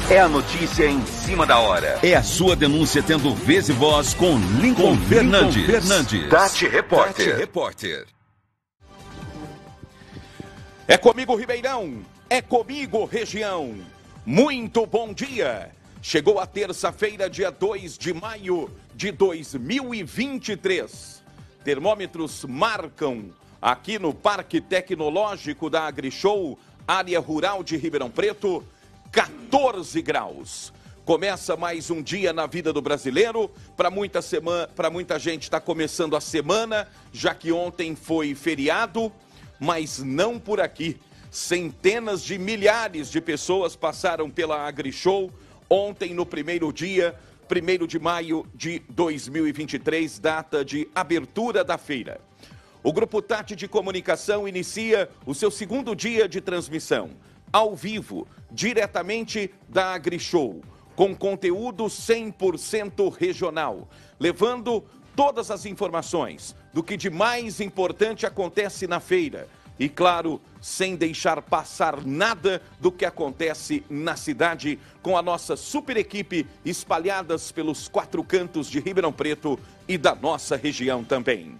É a notícia em cima da hora. É a sua denúncia tendo vez e voz com Lincoln Fernandes. Tati Repórter. É comigo, Ribeirão. É comigo, região. Muito bom dia. Chegou a terça-feira, dia 2 de maio de 2023. Termômetros marcam aqui no Parque Tecnológico da AgriShow, área rural de Ribeirão Preto, 14 graus. Começa mais um dia na vida do brasileiro. Para muita gente está começando a semana, já que ontem foi feriado, mas não por aqui. Centenas de milhares de pessoas passaram pela AgriShow ontem no primeiro dia, 1º de maio de 2023, data de abertura da feira. O Grupo Tati de Comunicação inicia o seu segundo dia de transmissão, ao vivo, diretamente da AgriShow, com conteúdo 100% regional, levando todas as informações do que de mais importante acontece na feira. E, claro, sem deixar passar nada do que acontece na cidade, com a nossa super equipe espalhadas pelos 4 cantos de Ribeirão Preto e da nossa região também.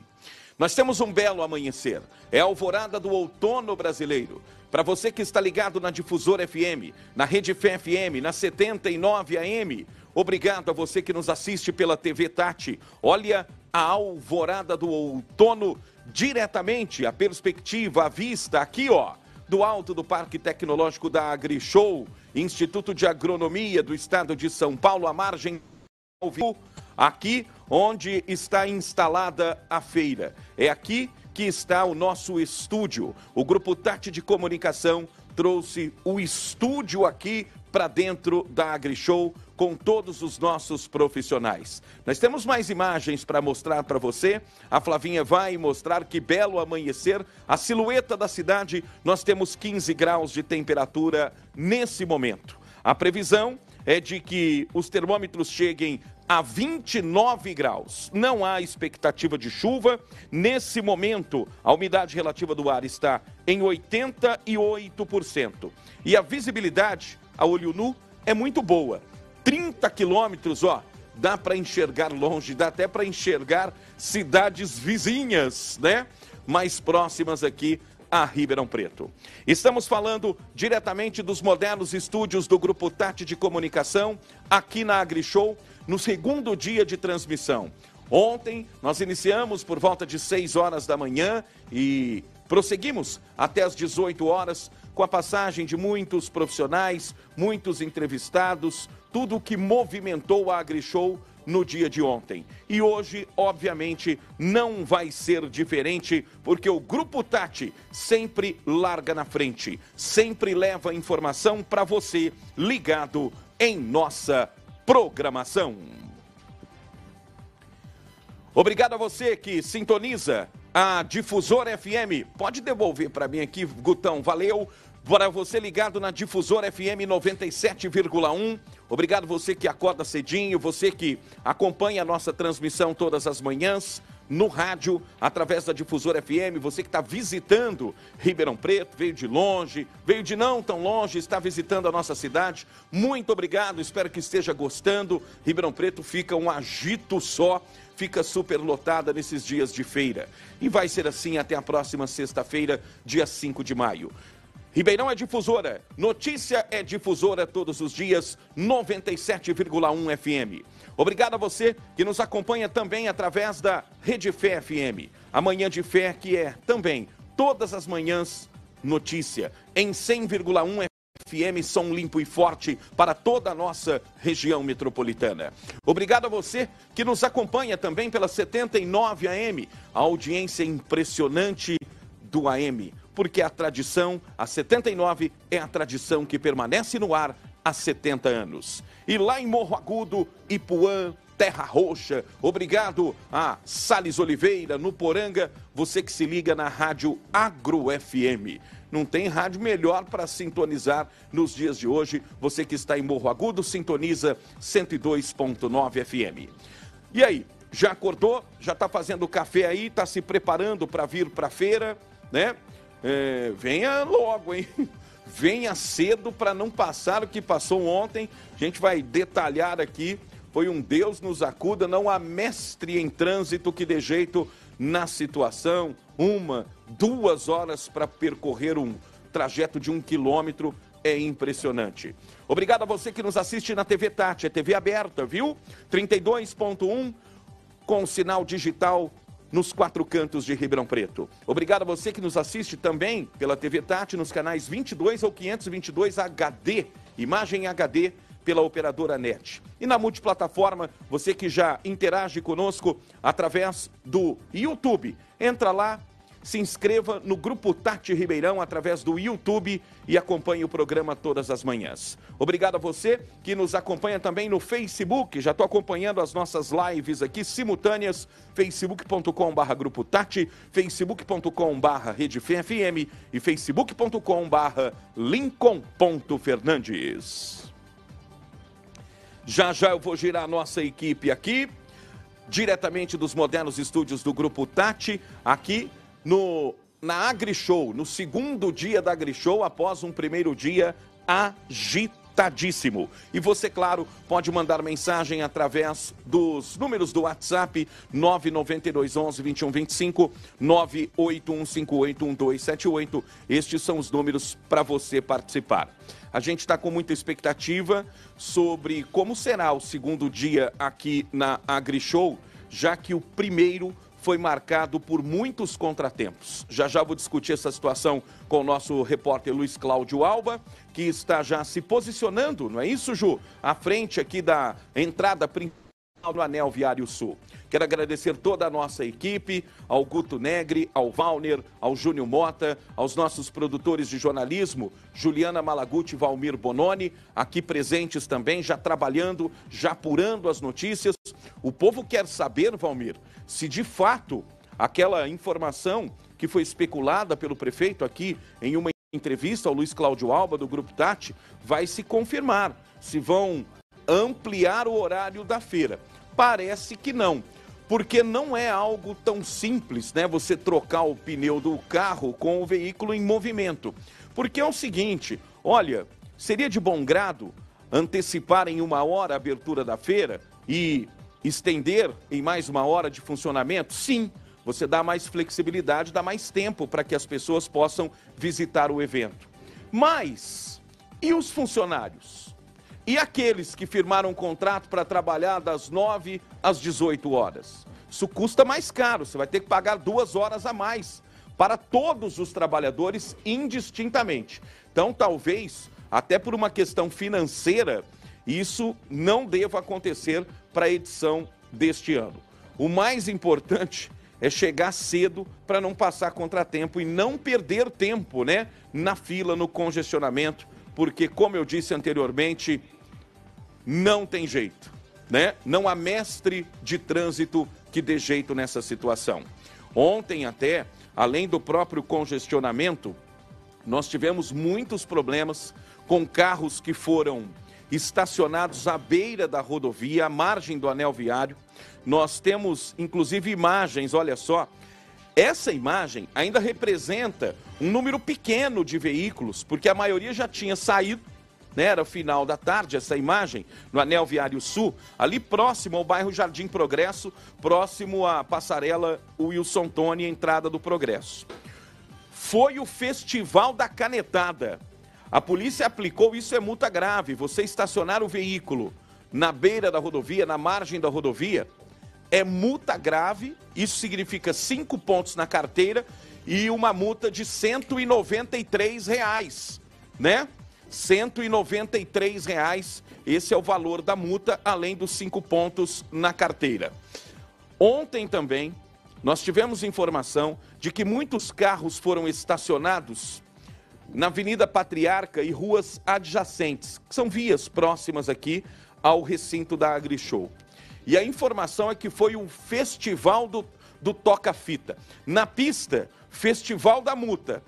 Nós temos um belo amanhecer, é a alvorada do outono brasileiro. Para você que está ligado na Difusora FM, na Rede Fé FM, na 79 AM, obrigado a você que nos assiste pela TV Tati. Olha a alvorada do outono diretamente, a perspectiva, a vista aqui, ó, do alto do Parque Tecnológico da AgriShow, Instituto de Agronomia do Estado de São Paulo, à margem ao vivo, aqui onde está instalada a feira. É aqui que está o nosso estúdio. O Grupo Tati de Comunicação trouxe o estúdio aqui para dentro da AgriShow com todos os nossos profissionais. Nós temos mais imagens para mostrar para você. A Flavinha vai mostrar que belo amanhecer. A silhueta da cidade, nós temos 15 graus de temperatura nesse momento. A previsão é de que os termômetros cheguem a 29 graus. Não há expectativa de chuva. Nesse momento, a umidade relativa do ar está em 88%. E a visibilidade, a olho nu, é muito boa. 30 quilômetros, ó, dá para enxergar longe, dá até para enxergar cidades vizinhas, né? Mais próximas aqui a Ribeirão Preto. Estamos falando diretamente dos modernos estúdios do Grupo Tati de Comunicação, aqui na AgriShow, no segundo dia de transmissão. Ontem nós iniciamos por volta de 6 horas da manhã e prosseguimos até as 18 horas com a passagem de muitos profissionais, muitos entrevistados, tudo o que movimentou a AgriShow no dia de ontem. E hoje, obviamente, não vai ser diferente, porque o Grupo Tati sempre larga na frente, sempre leva informação para você ligado em nossa programação. Obrigado a você que sintoniza a Difusora FM. Pode devolver para mim aqui, Gutão, valeu. Para você ligado na Difusora FM 97,1. Obrigado você que acorda cedinho, você que acompanha a nossa transmissão todas as manhãs no rádio, através da Difusora FM, você que está visitando Ribeirão Preto, veio de longe, veio de não tão longe, está visitando a nossa cidade. Muito obrigado, espero que esteja gostando. Ribeirão Preto fica um agito só, fica super lotada nesses dias de feira. E vai ser assim até a próxima sexta-feira, dia 5 de maio. Ribeirão é difusora, notícia é difusora todos os dias, 97,1 FM. Obrigado a você que nos acompanha também através da Rede Fé FM. A Manhã de Fé, que é também todas as manhãs notícia, em 100,1 FM, som limpo e forte para toda a nossa região metropolitana. Obrigado a você que nos acompanha também pela 79 AM, a audiência impressionante do AM. Porque a tradição, a 79, é a tradição que permanece no ar há 70 anos. E lá em Morro Agudo, Ipuã, Terra Roxa, obrigado a Salles Oliveira, no Poranga, você que se liga na Rádio Agro FM. Não tem rádio melhor para sintonizar nos dias de hoje. Você que está em Morro Agudo, sintoniza 102,9 FM. E aí, já acordou? Já está fazendo café aí? Está se preparando para vir para a feira, né? Venha logo, hein? venha cedo para não passar o que passou ontem. A gente vai detalhar aqui. Foi um Deus nos acuda, não há mestre em trânsito que dê jeito na situação. 1, 2 horas para percorrer um trajeto de 1 quilômetro é impressionante. Obrigado a você que nos assiste na TV Tati, é TV aberta, viu? 32.1 com sinal digital nos 4 cantos de Ribeirão Preto. Obrigado a você que nos assiste também pela TV Tati nos canais 22 ou 522 HD, imagem HD pela operadora NET. E na multiplataforma, você que já interage conosco através do YouTube, entra lá, se inscreva no Grupo Tati Ribeirão através do YouTube e acompanhe o programa todas as manhãs. Obrigado a você que nos acompanha também no Facebook. Já estou acompanhando as nossas lives aqui simultâneas, facebook.com/Grupo Tati, facebook.com/RedeFM e facebook.com/Lincoln.Fernandes. Já eu vou girar a nossa equipe aqui, diretamente dos modernos estúdios do Grupo Tati, aqui na AgriShow, no segundo dia da AgriShow, após um primeiro dia agitadíssimo. E você, claro, pode mandar mensagem através dos números do WhatsApp 99211-2125, 981581278. Estes são os números para você participar. A gente está com muita expectativa sobre como será o segundo dia aqui na AgriShow, já que o primeiro foi marcado por muitos contratempos. Já vou discutir essa situação com o nosso repórter Luiz Cláudio Alba, que está já se posicionando, não é isso, Ju? À frente aqui da entrada principal do Anel Viário Sul. Quero agradecer toda a nossa equipe, ao Guto Negri, ao Valner, ao Júnior Mota, aos nossos produtores de jornalismo, Juliana Malaguti e Valmir Bononi, aqui presentes também, já trabalhando, já apurando as notícias. O povo quer saber, Valmir, se de fato aquela informação que foi especulada pelo prefeito aqui em uma entrevista ao Luiz Cláudio Alba do Grupo Tati vai se confirmar, se vão ampliar o horário da feira. Parece que não, porque não é algo tão simples, né? Você trocar o pneu do carro com o veículo em movimento. Porque é o seguinte, olha, seria de bom grado antecipar em 1 hora a abertura da feira e estender em mais 1 hora de funcionamento? Sim, você dá mais flexibilidade, dá mais tempo para que as pessoas possam visitar o evento. Mas, e os funcionários? E aqueles que firmaram um contrato para trabalhar das 9 às 18 horas? Isso custa mais caro, você vai ter que pagar 2 horas a mais para todos os trabalhadores indistintamente. Então, talvez, até por uma questão financeira, isso não deva acontecer para a edição deste ano. O mais importante é chegar cedo para não passar contratempo e não perder tempo, né, na fila, no congestionamento, porque, como eu disse anteriormente, não tem jeito, né? Não há mestre de trânsito que dê jeito nessa situação. Ontem até, além do próprio congestionamento, nós tivemos muitos problemas com carros que foram estacionados à beira da rodovia, à margem do anel viário. Nós temos, inclusive, imagens, olha só. Essa imagem ainda representa um número pequeno de veículos, porque a maioria já tinha saído, né? Era o final da tarde, essa imagem, no Anel Viário Sul, ali próximo ao bairro Jardim Progresso, próximo à passarela Wilson Tony, entrada do Progresso. Foi o Festival da Canetada. A polícia aplicou, isso é multa grave, você estacionar o veículo na beira da rodovia, na margem da rodovia, é multa grave, isso significa 5 pontos na carteira e uma multa de R$ 193, né? R$ 193, esse é o valor da multa, além dos 5 pontos na carteira. Ontem também, nós tivemos informação de que muitos carros foram estacionados na Avenida Patriarca e ruas adjacentes, que são vias próximas aqui ao recinto da AgriShow. E a informação é que foi o festival do toca-fita. Na pista, festival da multa,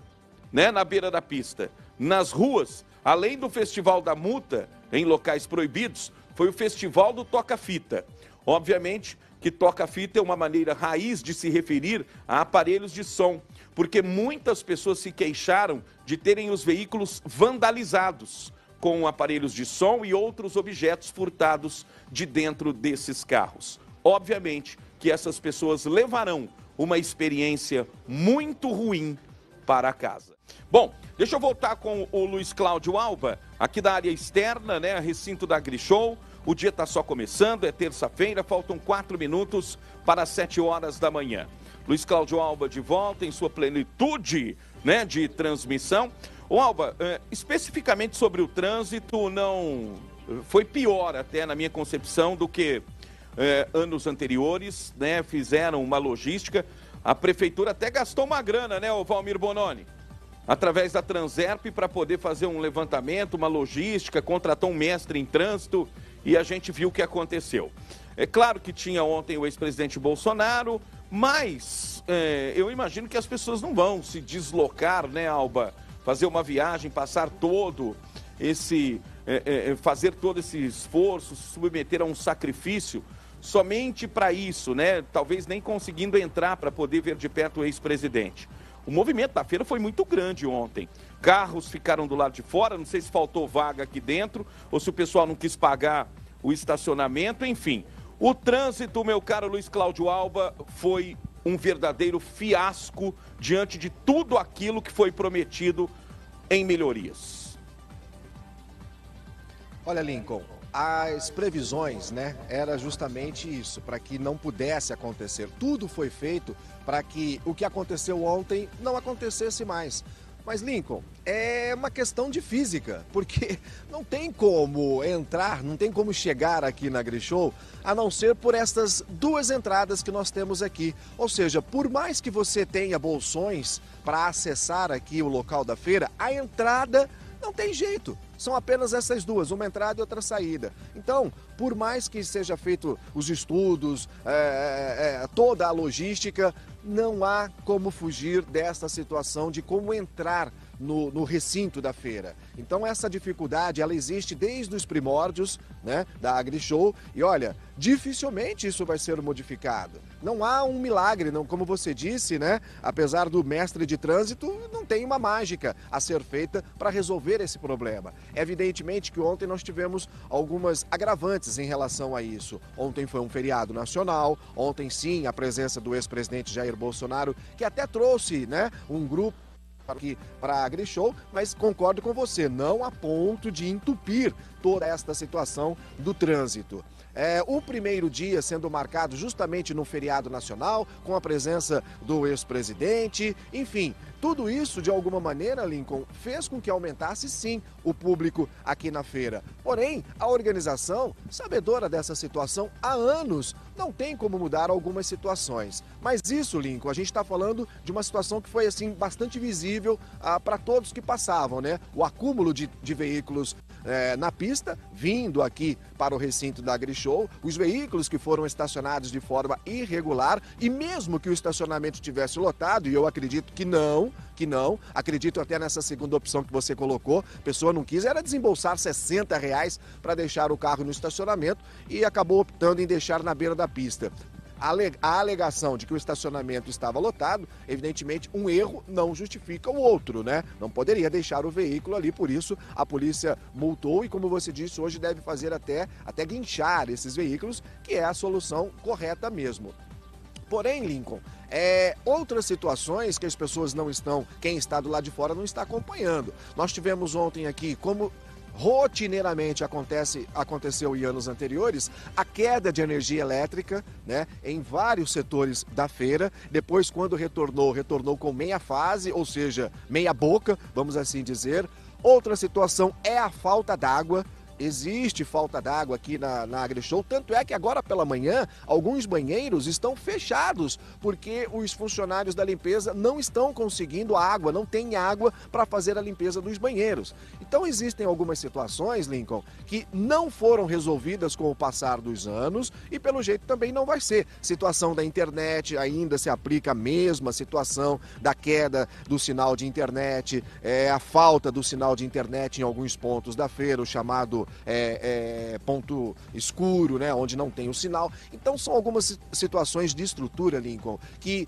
né, na beira da pista. Nas ruas, além do festival da multa, em locais proibidos, foi o festival do toca-fita. Obviamente que toca-fita é uma maneira raiz de se referir a aparelhos de som. porque muitas pessoas se queixaram de terem os veículos vandalizados com aparelhos de som e outros objetos furtados de dentro desses carros. Obviamente que essas pessoas levarão uma experiência muito ruim para casa. Bom, deixa eu voltar com o Luiz Cláudio Alba, aqui da área externa, né, recinto da AgriShow. O dia está só começando, é terça-feira, faltam 4 minutos para 7 horas da manhã. Luiz Cláudio Alba de volta em sua plenitude, né, de transmissão. Ô Alba, especificamente sobre o trânsito, não foi pior até na minha concepção do que anos anteriores, né, fizeram uma logística. A prefeitura até gastou uma grana, né, o Valmir Bononi? Através da Transerp para poder fazer um levantamento, uma logística, contratou um mestre em trânsito e a gente viu o que aconteceu. É claro que tinha ontem o ex-presidente Bolsonaro, mas eu imagino que as pessoas não vão se deslocar, né, Alba? Fazer uma viagem, passar todo esse, fazer todo esse esforço, se submeter a um sacrifício somente para isso, né? Talvez nem conseguindo entrar para poder ver de perto o ex-presidente. O movimento da feira foi muito grande ontem. Carros ficaram do lado de fora, não sei se faltou vaga aqui dentro ou se o pessoal não quis pagar o estacionamento, enfim. O trânsito, meu caro Luiz Cláudio Alba, foi um verdadeiro fiasco diante de tudo aquilo que foi prometido em melhorias. Olha, Lincoln, as previsões, né, era justamente isso, para que não pudesse acontecer. Tudo foi feito para que o que aconteceu ontem não acontecesse mais. Mas, Lincoln, é uma questão de física, porque não tem como entrar, não tem como chegar aqui na AgriShow, a não ser por estas duas entradas que nós temos aqui. Ou seja, por mais que você tenha bolsões para acessar aqui o local da feira, a entrada não tem jeito. São apenas essas duas, uma entrada e outra saída. Então, por mais que seja feito os estudos, toda a logística, não há como fugir dessa situação de como entrar no recinto da feira. Então essa dificuldade, ela existe desde os primórdios, né, da AgriShow, e olha, dificilmente isso vai ser modificado. Não há um milagre, não, como você disse, né, apesar do mestre de trânsito, não tem uma mágica a ser feita para resolver esse problema. Evidentemente que ontem nós tivemos algumas agravantes em relação a isso. Ontem foi um feriado nacional, ontem sim a presença do ex-presidente Jair Bolsonaro, que até trouxe, né, um grupo aqui para a AgriShow, mas concordo com você, não a ponto de entupir toda esta situação do trânsito. O primeiro dia sendo marcado justamente no feriado nacional, com a presença do ex-presidente, enfim, tudo isso de alguma maneira, Lincoln, fez com que aumentasse sim o público aqui na feira. Porém, a organização, sabedora dessa situação há anos, não tem como mudar algumas situações. Mas isso, Lincoln, a gente está falando de uma situação que foi assim bastante visível para todos que passavam, né? O acúmulo de veículos na pista, vindo aqui para o recinto da AgriShow, os veículos que foram estacionados de forma irregular, e mesmo que o estacionamento estivesse lotado, e eu acredito que não, acredito até nessa segunda opção que você colocou, a pessoa não quis, era desembolsar R$60 para deixar o carro no estacionamento e acabou optando em deixar na beira da pista. A alegação de que o estacionamento estava lotado, evidentemente um erro não justifica o outro, né? Não poderia deixar o veículo ali, por isso a polícia multou e, como você disse, hoje deve fazer até guinchar esses veículos, que é a solução correta mesmo. Porém, Lincoln, outras situações que as pessoas não estão, quem está do lado de fora não está acompanhando. Nós tivemos ontem aqui, como rotineiramente aconteceu em anos anteriores, a queda de energia elétrica, né, em vários setores da feira. Depois, quando retornou com meia fase, ou seja, meia boca, vamos assim dizer. Outra situação é a falta d'água. Existe falta d'água aqui na AgriShow, tanto é que agora pela manhã alguns banheiros estão fechados porque os funcionários da limpeza não estão conseguindo água, não tem água para fazer a limpeza dos banheiros. Então existem algumas situações, Lincoln, que não foram resolvidas com o passar dos anos e pelo jeito também não vai ser. Situação da internet, ainda se aplica a mesma situação da queda do sinal de internet, a falta do sinal de internet em alguns pontos da feira, o chamado ponto escuro, né, onde não tem o sinal. Então são algumas situações de estrutura, Lincoln, que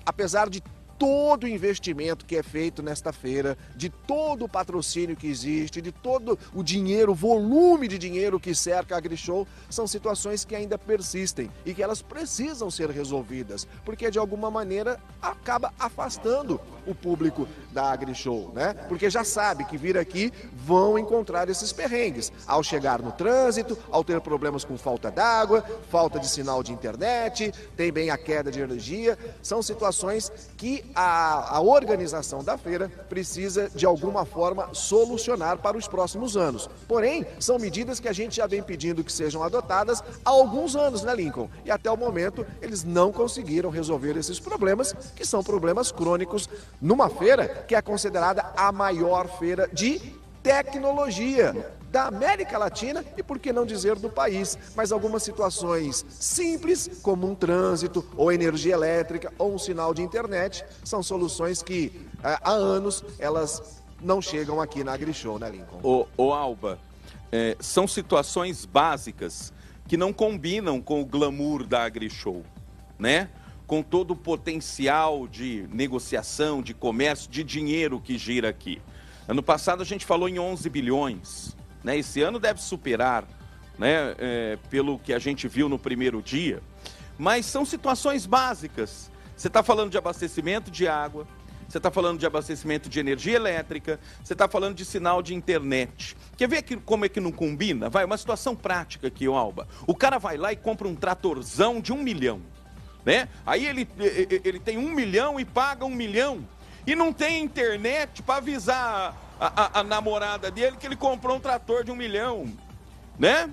apesar de todo o investimento que é feito nesta feira, de todo o patrocínio que existe, de todo o dinheiro, o volume de dinheiro que cerca a AgriShow, são situações que ainda persistem e que elas precisam ser resolvidas, porque de alguma maneira acaba afastando o público da AgriShow, né? Porque já sabe que vir aqui vão encontrar esses perrengues ao chegar no trânsito, ao ter problemas com falta d'água, falta de sinal de internet, tem bem a queda de energia. São situações que a organização da feira precisa de alguma forma solucionar para os próximos anos. Porém, são medidas que a gente já vem pedindo que sejam adotadas há alguns anos, né, Lincoln? E até o momento eles não conseguiram resolver esses problemas, que são problemas crônicos numa feira que é considerada a maior feira de tecnologia da América Latina e, por que não dizer, do país. Mas algumas situações simples, como um trânsito, ou energia elétrica, ou um sinal de internet, são soluções que há anos elas não chegam aqui na AgriShow, né, Lincoln? Ô Alba, são situações básicas que não combinam com o glamour da AgriShow, né? Com todo o potencial de negociação, de comércio, de dinheiro que gira aqui. Ano passado a gente falou em 11 bilhões, né? Esse ano deve superar, né? Pelo que a gente viu no primeiro dia. Mas são situações básicas. Você está falando de abastecimento de água, você está falando de abastecimento de energia elétrica, você está falando de sinal de internet. Quer ver como é que não combina? Vai, uma situação prática aqui, Alba. O cara vai lá e compra um tratorzão de 1 milhão. Né? Aí ele tem 1 milhão e paga 1 milhão e não tem internet para avisar a namorada dele que ele comprou um trator de 1 milhão, né?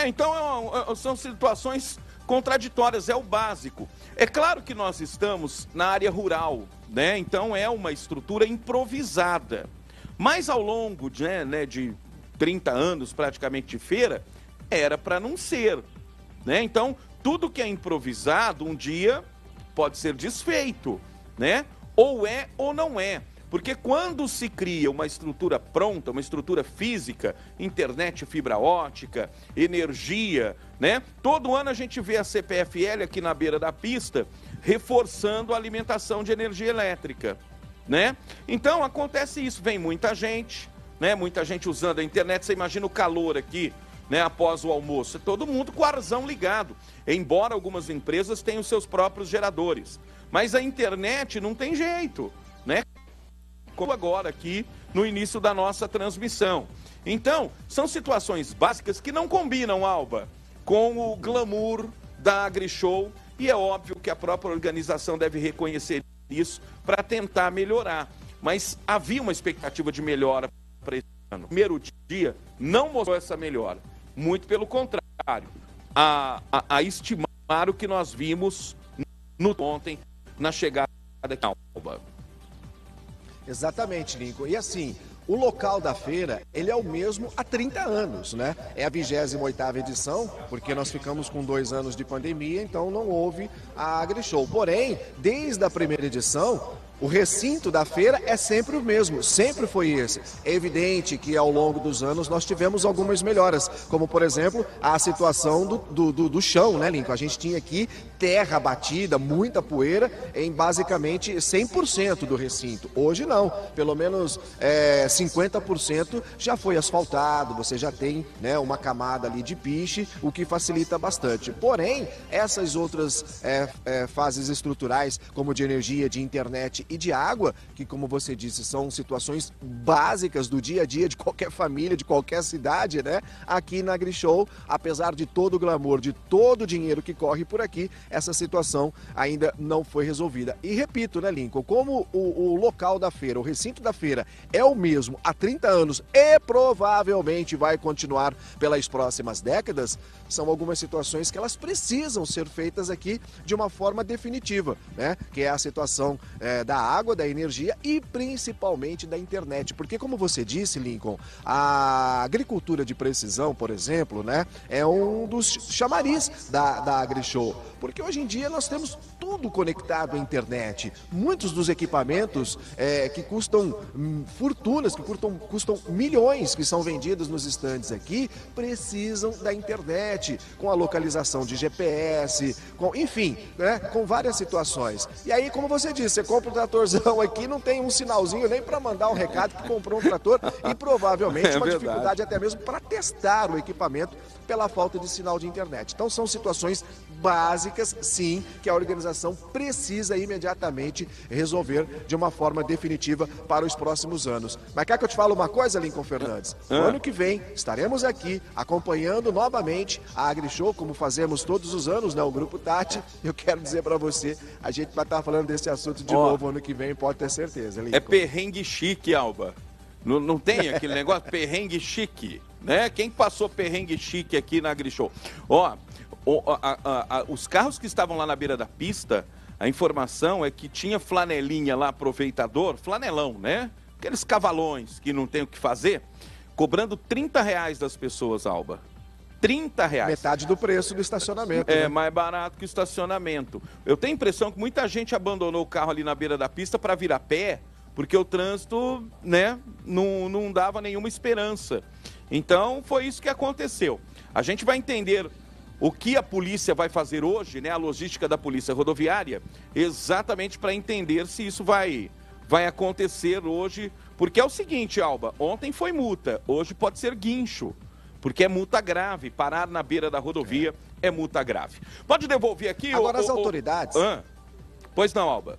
Então são situações contraditórias, é o básico. É claro que nós estamos na área rural, né? Então é uma estrutura improvisada, mas ao longo de 30 anos praticamente de feira, era para não ser, né? Então tudo que é improvisado, um dia pode ser desfeito, né? Ou é ou não é. Porque quando se cria uma estrutura pronta, uma estrutura física, internet, fibra ótica, energia, né? Todo ano a gente vê a CPFL aqui na beira da pista reforçando a alimentação de energia elétrica, né? Então acontece isso, vem muita gente, né? Muita gente usando a internet, você imagina o calor aqui, né, após o almoço, todo mundo com o arzão ligado, embora algumas empresas tenham seus próprios geradores, mas a internet não tem jeito, né, como agora aqui no início da nossa transmissão. Então, são situações básicas que não combinam, Alba, com o glamour da AgriShow, e é óbvio que a própria organização deve reconhecer isso para tentar melhorar, mas havia uma expectativa de melhora para esse ano. No primeiro dia não mostrou essa melhora. Muito pelo contrário, a estimar o que nós vimos ontem na chegada da Alba. Exatamente, Lincoln. E assim, o local da feira, ele é o mesmo há 30 anos, né? É a 28ª edição, porque nós ficamos com 2 anos de pandemia, então não houve a AgriShow. Porém, desde a primeira edição, o recinto da feira é sempre o mesmo, sempre foi esse. É evidente que ao longo dos anos nós tivemos algumas melhoras, como por exemplo a situação do chão, né, Lincoln? A gente tinha aqui terra batida, muita poeira em basicamente 100% do recinto. Hoje não, pelo menos 50% já foi asfaltado, você já tem, né, uma camada ali de piche, o que facilita bastante. Porém, essas outras fases estruturais, como de energia, de internet e de água, que como você disse, são situações básicas do dia a dia de qualquer família, de qualquer cidade, né? Aqui na AgriShow, apesar de todo o glamour, de todo o dinheiro que corre por aqui, essa situação ainda não foi resolvida. E repito, né, Lincoln, como o local da feira, o recinto da feira é o mesmo há 30 anos e provavelmente vai continuar pelas próximas décadas, são algumas situações que elas precisam ser feitas aqui de uma forma definitiva, né? Que é a situação da água, da energia e principalmente da internet. Porque, como você disse, Lincoln, a agricultura de precisão, por exemplo, né, é um dos chamariz da AgriShow. Porque hoje em dia nós temos tudo conectado à internet. Muitos dos equipamentos que custam fortunas, que custam milhões, que são vendidos nos estandes aqui, precisam da internet, com a localização de GPS, enfim, né, com várias situações. E aí, como você disse, você compra um tratorzão aqui, não tem um sinalzinho nem para mandar um recado que comprou um trator e provavelmente uma dificuldade até mesmo para testar o equipamento pela falta de sinal de internet. Então são situações básicas, sim, que a organização precisa imediatamente resolver de uma forma definitiva para os próximos anos. Mas quer que eu te fale uma coisa, Lincoln Fernandes? No ano que vem estaremos aqui acompanhando novamente a AgriShow, como fazemos todos os anos, né? O Grupo Tati. Eu quero dizer para você, a gente vai estar falando desse assunto de novo ano que vem, pode ter certeza, Lincoln. É perrengue chique, Alba. Não tem aquele negócio perrengue chique, né? Quem passou perrengue chique aqui na AgriShow? Os carros que estavam lá na beira da pista, a informação é que tinha flanelinha lá, aproveitador, flanelão, né? Aqueles cavalões que não tem o que fazer, cobrando R$30 das pessoas, Alba. R$30. Metade do preço do estacionamento. É, né? Mais barato que o estacionamento. Eu tenho a impressão que muita gente abandonou o carro ali na beira da pista para vir a pé, porque o trânsito, né, não dava nenhuma esperança. Então, foi isso que aconteceu. A gente vai entender o que a polícia vai fazer hoje, né, a logística da polícia rodoviária, exatamente para entender se isso vai acontecer hoje. Porque é o seguinte, Alba, ontem foi multa, hoje pode ser guincho, porque é multa grave. Parar na beira da rodovia é multa grave. Pode devolver aqui... Agora as autoridades... Pois não, Alba.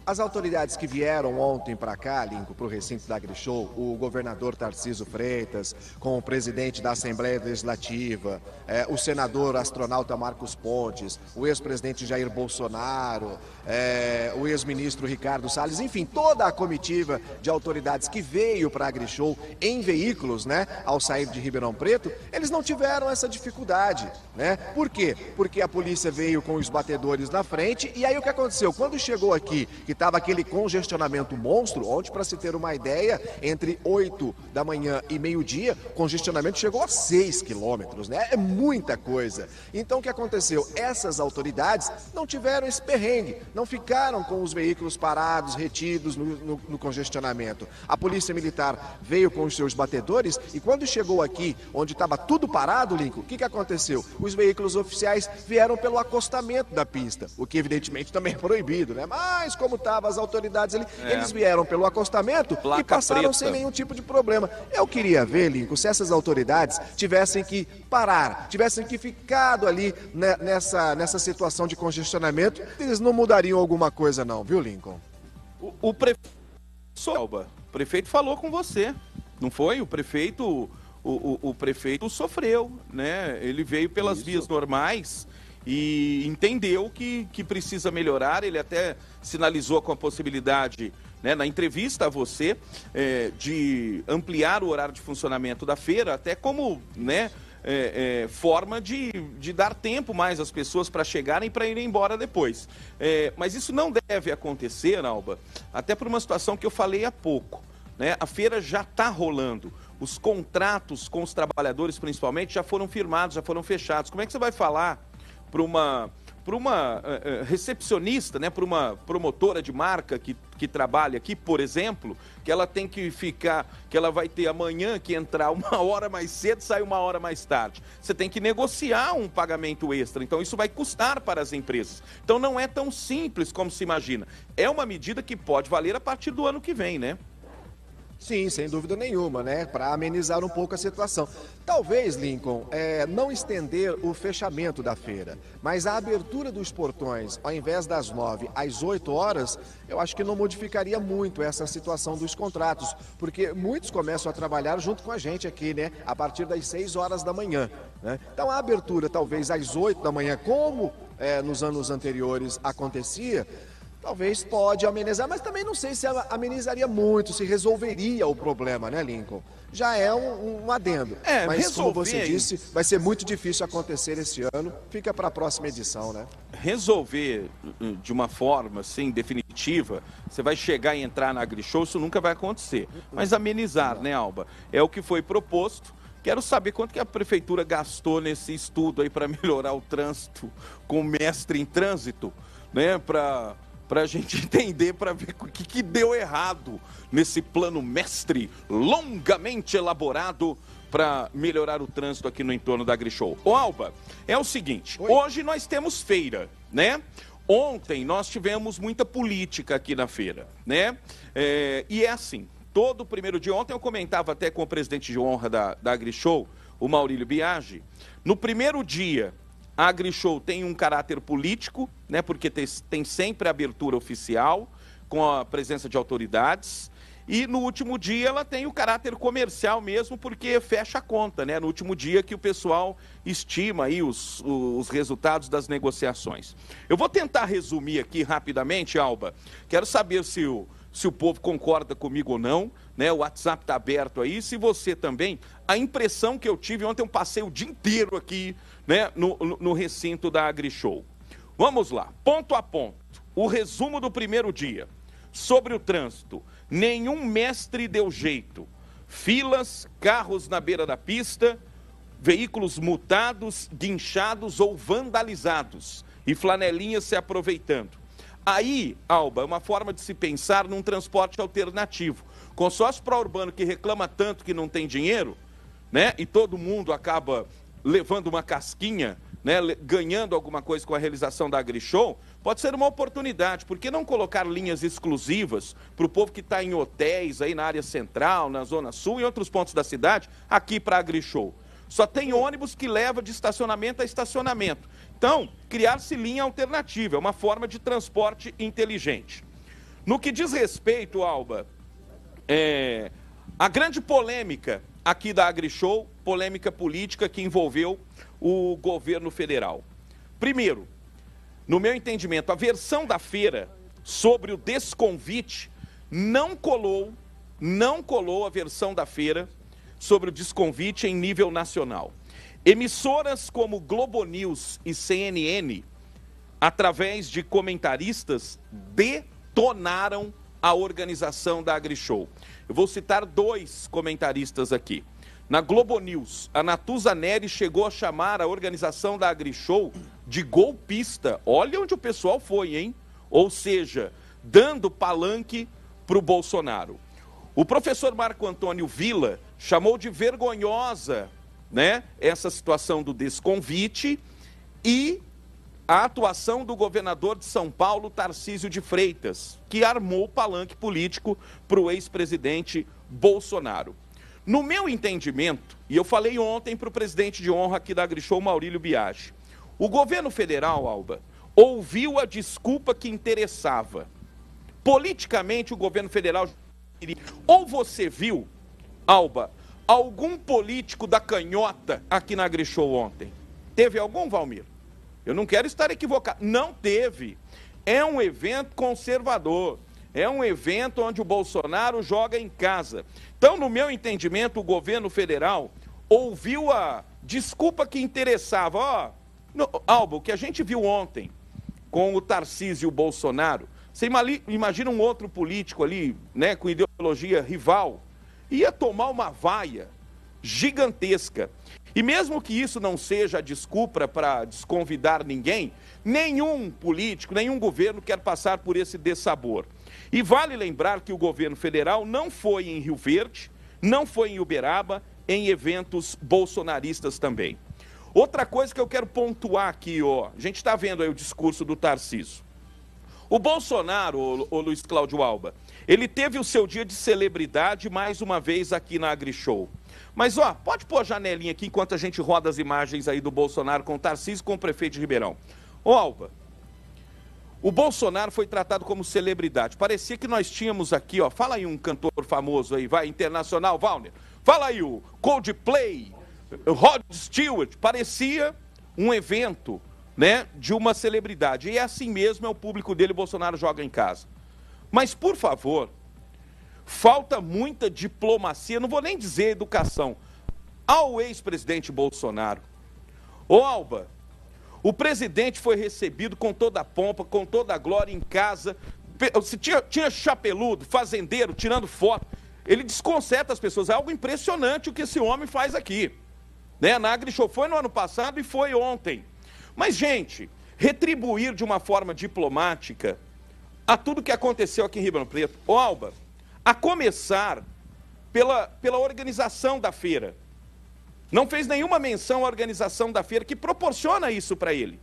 As autoridades que vieram ontem para cá, Lincoln, para o recinto da AgriShow, o governador Tarcísio Freitas, com o presidente da Assembleia Legislativa, o senador astronauta Marcos Pontes, o ex-presidente Jair Bolsonaro, o ex-ministro Ricardo Salles, enfim, toda a comitiva de autoridades que veio para a AgriShow em veículos, né, ao sair de Ribeirão Preto, eles não tiveram essa dificuldade, né? Por quê? Porque a polícia veio com os batedores na frente e aí o que aconteceu? Quando chegou aqui, que estava aquele congestionamento monstro, ontem, para se ter uma ideia, entre 8 da manhã e meio-dia, o congestionamento chegou a 6 quilômetros, né? É muita coisa. Então, o que aconteceu? Essas autoridades não tiveram esse perrengue, não ficaram com os veículos parados, retidos no congestionamento. A Polícia Militar veio com os seus batedores e quando chegou aqui, onde estava tudo parado, Lincoln, o que aconteceu? Os veículos oficiais vieram pelo acostamento da pista, o que evidentemente também é proibido, né? Mas como estavam as autoridades ali, eles vieram pelo acostamento e passaram sem nenhum tipo de problema. Eu queria ver, Lincoln, se essas autoridades tivessem que parar, tivessem que ficado ali nessa situação de congestionamento, eles não mudariam alguma coisa não, viu, Lincoln? O prefeito falou com você, não foi? O prefeito sofreu, né? Ele veio pelas vias normais e entendeu que precisa melhorar. Ele até sinalizou com a possibilidade, né, na entrevista a você, de ampliar o horário de funcionamento da feira, até como, né, forma de dar tempo mais às pessoas para chegarem e para irem embora depois. Mas isso não deve acontecer, Alba, até por uma situação que eu falei há pouco, né? A feira já está rolando. Os contratos com os trabalhadores, principalmente, já foram firmados, já foram fechados. Como é que você vai falar para uma recepcionista, né, para uma promotora de marca que trabalha aqui, por exemplo, que ela tem que ficar, que ela vai ter amanhã que entrar 1 hora mais cedo, sai 1 hora mais tarde. Você tem que negociar um pagamento extra, então isso vai custar para as empresas. Então não é tão simples como se imagina. É uma medida que pode valer a partir do ano que vem, né? Sim, sem dúvida nenhuma, né? Para amenizar um pouco a situação. Talvez, Lincoln, não estender o fechamento da feira, mas a abertura dos portões, ao invés das 9 às 8 horas, eu acho que não modificaria muito essa situação dos contratos, porque muitos começam a trabalhar junto com a gente aqui, né? A partir das 6 horas da manhã, né? Então a abertura talvez às 8 da manhã, como nos anos anteriores acontecia, Talvez pode amenizar, mas também não sei se ela amenizaria muito, se resolveria o problema, né, Lincoln? Já é um adendo. Mas como você disse, vai ser muito difícil acontecer esse ano. Fica para a próxima edição, né? Resolver de uma forma, assim, definitiva, você vai chegar e entrar na AgriShow, isso nunca vai acontecer. Mas amenizar, né, Alba? É o que foi proposto. Quero saber quanto que a prefeitura gastou nesse estudo aí para melhorar o trânsito com o mestre em trânsito, né? Para a gente entender, para ver o que deu errado nesse plano mestre longamente elaborado para melhorar o trânsito aqui no entorno da AgriShow. Ô Alba, é o seguinte, hoje nós temos feira, né? Ontem nós tivemos muita política aqui na feira, né? E é assim, todo o primeiro dia, ontem eu comentava até com o presidente de honra da AgriShow, o Maurílio Biagi, no primeiro dia a AgriShow tem um caráter político, né, porque tem sempre abertura oficial, com a presença de autoridades, e no último dia ela tem o caráter comercial mesmo, porque fecha a conta, né, no último dia que o pessoal estima aí os resultados das negociações. Eu vou tentar resumir aqui rapidamente, Alba, quero saber se o povo concorda comigo ou não, né? O WhatsApp está aberto aí, se você também, a impressão que eu tive ontem, eu passei o dia inteiro aqui, né, no recinto da AgriShow. Vamos lá, ponto a ponto, o resumo do primeiro dia, sobre o trânsito, nenhum mestre deu jeito, filas, carros na beira da pista, veículos multados, guinchados ou vandalizados, e flanelinhas se aproveitando. Aí, Alba, é uma forma de se pensar num transporte alternativo. Consórcio pró-urbano que reclama tanto que não tem dinheiro, né? E todo mundo acaba levando uma casquinha, né? Ganhando alguma coisa com a realização da AgriShow, pode ser uma oportunidade. Por que não colocar linhas exclusivas para o povo que está em hotéis, aí na área central, na Zona Sul e outros pontos da cidade, aqui para a AgriShow? Só tem ônibus que leva de estacionamento a estacionamento. Então, criar-se linha alternativa, é uma forma de transporte inteligente. No que diz respeito, Alba, a grande polêmica aqui da AgriShow, polêmica política que envolveu o governo federal. Primeiro, no meu entendimento, a versão da feira sobre o desconvite não colou a versão da feira sobre o desconvite em nível nacional. Emissoras como Globo News e CNN, através de comentaristas, detonaram a organização da AgriShow. Eu vou citar 2 comentaristas aqui. Na Globo News, a Natuza Neri chegou a chamar a organização da AgriShow de golpista. Olha onde o pessoal foi, hein? Ou seja, dando palanque para o Bolsonaro. O professor Marco Antônio Villa chamou de vergonhosa, né, essa situação do desconvite e a atuação do governador de São Paulo, Tarcísio de Freitas, que armou o palanque político para o ex-presidente Bolsonaro. No meu entendimento, e eu falei ontem para o presidente de honra aqui da AgriShow, Maurílio Biagi, o governo federal, Alba, ouviu a desculpa que interessava. Politicamente, o governo federal... Ou você viu, Alba, algum político da canhota aqui na AgriShow ontem? Teve algum, Valmir? Eu não quero estar equivocado. Não teve. É um evento conservador. É um evento onde o Bolsonaro joga em casa. Então, no meu entendimento, o governo federal ouviu a desculpa que interessava. Alba, o que a gente viu ontem com o Tarcísio e o Bolsonaro, você imagina um outro político ali, né, com ideologia rival, ia tomar uma vaia gigantesca. E mesmo que isso não seja a desculpa para desconvidar ninguém, nenhum político, nenhum governo quer passar por esse dessabor. E vale lembrar que o governo federal não foi em Rio Verde, não foi em Uberaba, em eventos bolsonaristas também. Outra coisa que eu quero pontuar aqui, ó, a gente está vendo aí o discurso do Tarcísio. O Bolsonaro, o Luiz Cláudio Alba, ele teve o seu dia de celebridade mais uma vez aqui na AgriShow. Mas, ó, pode pôr a janelinha aqui enquanto a gente roda as imagens aí do Bolsonaro com o Tarcísio e com o prefeito de Ribeirão. Ô, Alba, o Bolsonaro foi tratado como celebridade. Parecia que nós tínhamos aqui, ó, fala aí um cantor famoso aí, vai, internacional, Valner. Fala aí o Coldplay, Rod Stewart. Parecia um evento né, de uma celebridade. E é assim mesmo, é o público dele, Bolsonaro joga em casa. Mas, por favor, falta muita diplomacia, não vou nem dizer educação, ao ex-presidente Bolsonaro. Ô Alba, o presidente foi recebido com toda a pompa, com toda a glória em casa. Tinha chapeludo, fazendeiro, tirando foto. Ele desconcerta as pessoas. É algo impressionante o que esse homem faz aqui. Né? Na AgriShow foi no ano passado e foi ontem. Mas, gente, retribuir de uma forma diplomática a tudo que aconteceu aqui em Ribeirão Preto. Ô Alba, a começar pela organização da feira. Não fez nenhuma menção à organização da feira que proporciona isso para ele.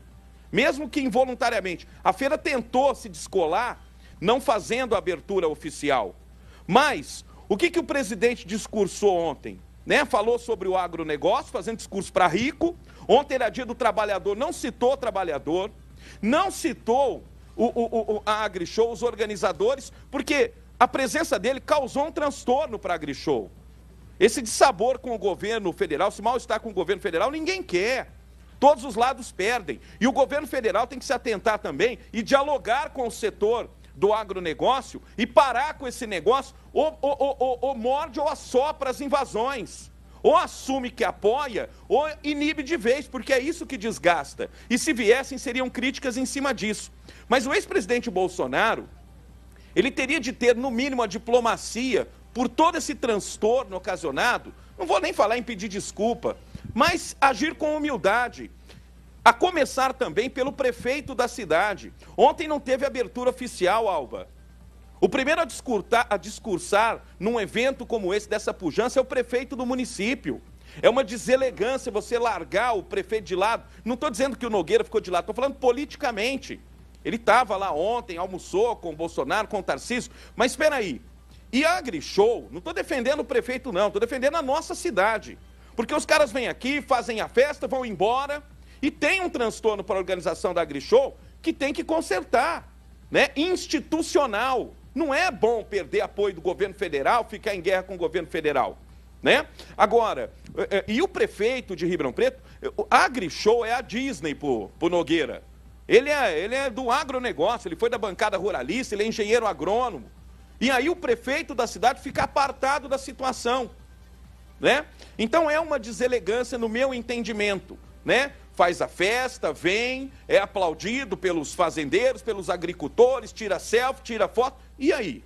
Mesmo que involuntariamente. A feira tentou se descolar, não fazendo a abertura oficial. Mas, o que o presidente discursou ontem? Né? Falou sobre o agronegócio, fazendo discurso para rico. Ontem era dia do trabalhador, não citou o trabalhador. Não citou a AgriShow, os organizadores, porque a presença dele causou um transtorno para a AgriShow. Esse dissabor com o governo federal, se mal está com o governo federal, ninguém quer. Todos os lados perdem. E o governo federal tem que se atentar também e dialogar com o setor do agronegócio e parar com esse negócio, ou morde ou assopra as invasões. Ou assume que apoia, ou inibe de vez, porque é isso que desgasta. E se viessem, seriam críticas em cima disso. Mas o ex-presidente Bolsonaro, ele teria de ter, no mínimo, a diplomacia por todo esse transtorno ocasionado. Não vou nem falar em pedir desculpa, mas agir com humildade. A começar também pelo prefeito da cidade. Ontem não teve abertura oficial, Alba. O primeiro a discursar num evento como esse, dessa pujança, é o prefeito do município. É uma deselegância você largar o prefeito de lado. Não estou dizendo que o Nogueira ficou de lado, estou falando politicamente. Ele estava lá ontem, almoçou com o Bolsonaro, com o Tarcísio, mas espera aí. E a AgriShow, não estou defendendo o prefeito não, estou defendendo a nossa cidade. Porque os caras vêm aqui, fazem a festa, vão embora e tem um transtorno para a organização da AgriShow que tem que consertar, né? Institucional. Não é bom perder apoio do governo federal, ficar em guerra com o governo federal, né? Agora, e o prefeito de Ribeirão Preto, a AgriShow é a Disney pro Nogueira. Ele é do agronegócio, ele foi da bancada ruralista, ele é engenheiro agrônomo. E aí o prefeito da cidade fica apartado da situação, né? Então é uma deselegância no meu entendimento, né? Faz a festa, vem, é aplaudido pelos fazendeiros, pelos agricultores, tira selfie, tira foto, e aí?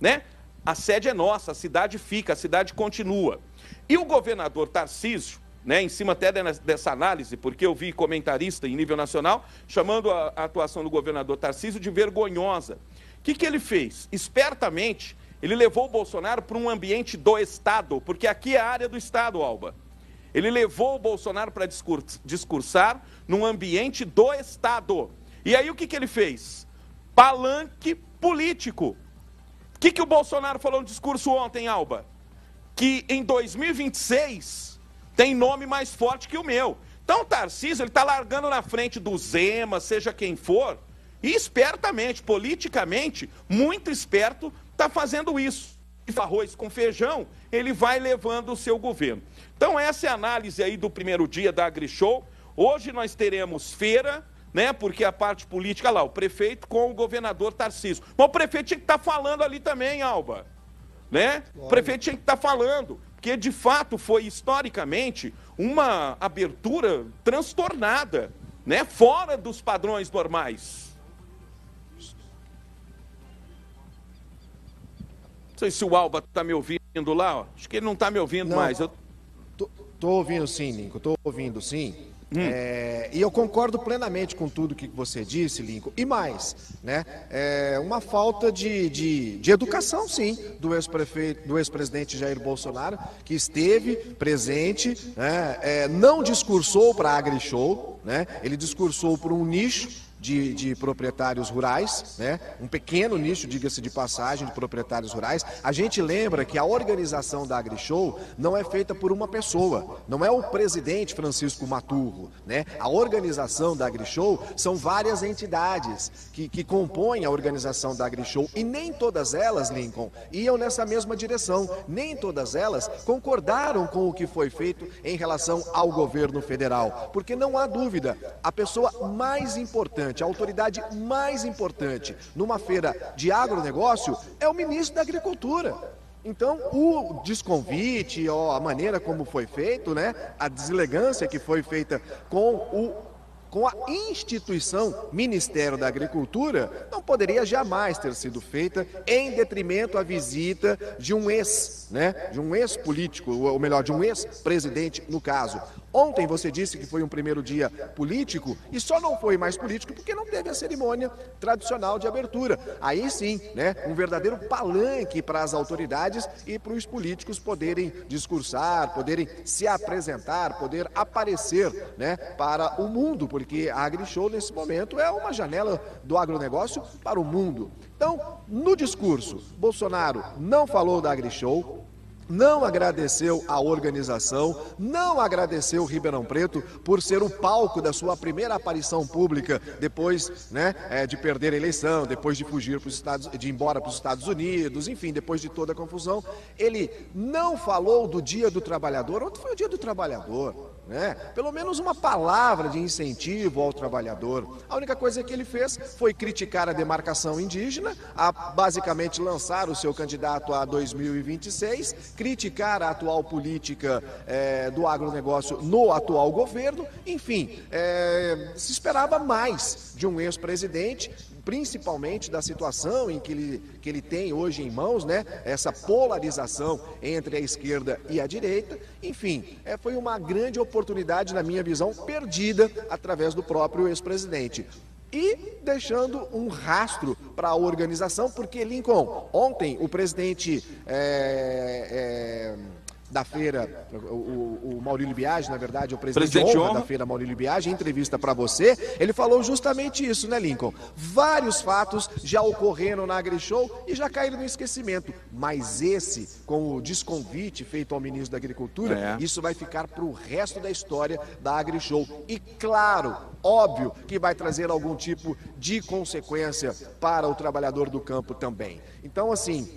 Né? A sede é nossa, a cidade fica, a cidade continua. E o governador Tarcísio, né, em cima até dessa análise, porque eu vi comentarista em nível nacional, chamando a atuação do governador Tarcísio de vergonhosa. O que ele fez? Espertamente, ele levou o Bolsonaro para um ambiente do Estado, porque aqui é a área do Estado, Alba. Ele levou o Bolsonaro para discursar num ambiente do Estado. E aí o que ele fez? Palanque político. O que o Bolsonaro falou no discurso ontem, Alba? Que em 2026 tem nome mais forte que o meu. Então o Tarcísio, ele está largando na frente do Zema, seja quem for, e espertamente, politicamente, muito esperto, está fazendo isso. Arroz com feijão, ele vai levando o seu governo. Então essa é a análise aí do primeiro dia da AgriShow. Hoje nós teremos feira, né? Porque a parte política lá, o prefeito com o governador Tarcísio. Mas o prefeito tinha que estar falando ali também, Alba, né? O prefeito tinha que estar falando, porque de fato foi historicamente uma abertura transtornada, né? Fora dos padrões normais. Não sei se o Alba está me ouvindo lá, ó. Acho que ele não está me ouvindo mais. Tô ouvindo sim, Lincoln, tô ouvindo sim. E eu concordo plenamente com tudo que você disse, Lincoln. E mais, né? Uma falta de educação, sim, do ex-prefeito, do ex-presidente Jair Bolsonaro, que esteve presente, né? Não discursou para a AgriShow, né? Ele discursou por um nicho, de proprietários rurais, né? Um pequeno nicho, diga-se de passagem, de proprietários rurais. A gente lembra que a organização da AgriShow não é feita por uma pessoa, não é o presidente Francisco Maturro, né? A organização da AgriShow são várias entidades que compõem a organização da AgriShow e nem todas elas, Lincoln, iam nessa mesma direção, nem todas elas concordaram com o que foi feito em relação ao governo federal, porque não há dúvida, a pessoa mais importante, a autoridade mais importante numa feira de agronegócio é o ministro da Agricultura. Então, o desconvite, ou a maneira como foi feito, né, a deselegância que foi feita com a instituição Ministério da Agricultura, não poderia jamais ter sido feita em detrimento à visita de um ex-político, ou melhor, de um ex-presidente no caso. Ontem você disse que foi um primeiro dia político e só não foi mais político porque não teve a cerimônia tradicional de abertura. Aí sim, né, um verdadeiro palanque para as autoridades e para os políticos poderem discursar, poderem se apresentar, poder aparecer, né, para o mundo, porque a AgriShow nesse momento é uma janela do agronegócio para o mundo. Então, no discurso, Bolsonaro não falou da AgriShow, não agradeceu a organização, não agradeceu Ribeirão Preto por ser o palco da sua primeira aparição pública depois, né, de perder a eleição, depois de fugir de ir embora para os Estados Unidos, enfim, depois de toda a confusão. Ele não falou do Dia do Trabalhador. Ontem foi o Dia do Trabalhador, né? Pelo menos uma palavra de incentivo ao trabalhador. A única coisa que ele fez foi criticar a demarcação indígena, a basicamente lançar o seu candidato a 2026, criticar a atual política do agronegócio no atual governo. Enfim, se esperava mais de um ex-presidente, principalmente da situação em que ele tem hoje em mãos, né? Essa polarização entre a esquerda e a direita. Enfim, foi uma grande oportunidade, na minha visão, perdida através do próprio ex-presidente. E deixando um rastro para a organização, porque, Lincoln, ontem o presidente da feira, o Maurílio Biagi, na verdade, o presidente de honra da feira, Maurílio Biagi, em entrevista para você, ele falou justamente isso, né, Lincoln? Vários fatos já ocorreram na AgriShow e já caíram no esquecimento, mas esse, com o desconvite feito ao ministro da Agricultura, isso vai ficar para o resto da história da AgriShow. E claro, óbvio que vai trazer algum tipo de consequência para o trabalhador do campo também. Então, assim,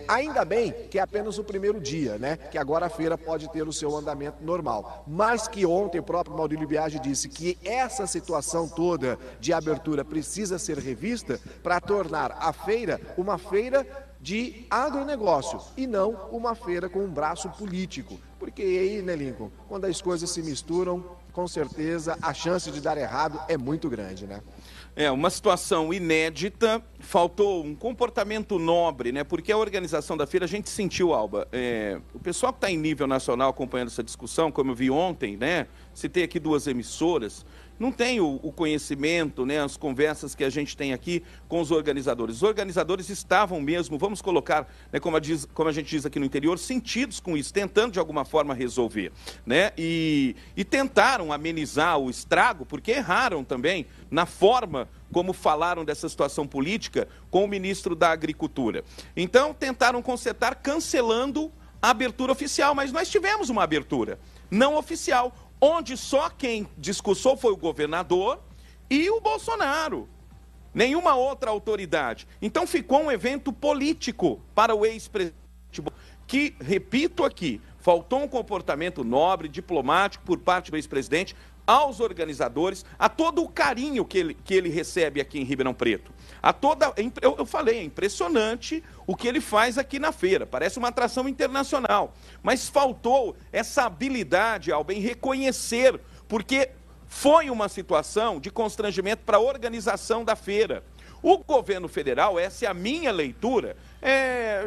ainda bem que é apenas o primeiro dia, né? Que agora a feira pode ter o seu andamento normal. Mas que ontem o próprio Maurílio Biagi disse que essa situação toda de abertura precisa ser revista para tornar a feira uma feira de agronegócio e não uma feira com um braço político. Porque aí, né, Lincoln, quando as coisas se misturam, com certeza a chance de dar errado é muito grande, né? Uma situação inédita, faltou um comportamento nobre, né? Porque a organização da feira, a gente sentiu, Alba, o pessoal que está em nível nacional acompanhando essa discussão, como eu vi ontem, né? Citei aqui 2 emissoras, não tem o conhecimento, né, as conversas que a gente tem aqui com os organizadores. Os organizadores estavam mesmo, vamos colocar, né, como a gente diz aqui no interior, sentidos com isso, tentando de alguma forma resolver, né? E tentaram amenizar o estrago, porque erraram também na forma como falaram dessa situação política com o ministro da Agricultura. Então, tentaram consertar cancelando a abertura oficial, mas nós tivemos uma abertura não oficial, onde só quem discursou foi o governador e o Bolsonaro. Nenhuma outra autoridade. Então ficou um evento político para o ex-presidente, que, repito aqui, faltou um comportamento nobre, diplomático por parte do ex-presidente aos organizadores, a todo o carinho que ele recebe aqui em Ribeirão Preto. Eu falei, é impressionante o que ele faz aqui na feira, parece uma atração internacional, mas faltou essa habilidade, Alba, em reconhecer, porque foi uma situação de constrangimento para a organização da feira. O governo federal, essa é a minha leitura,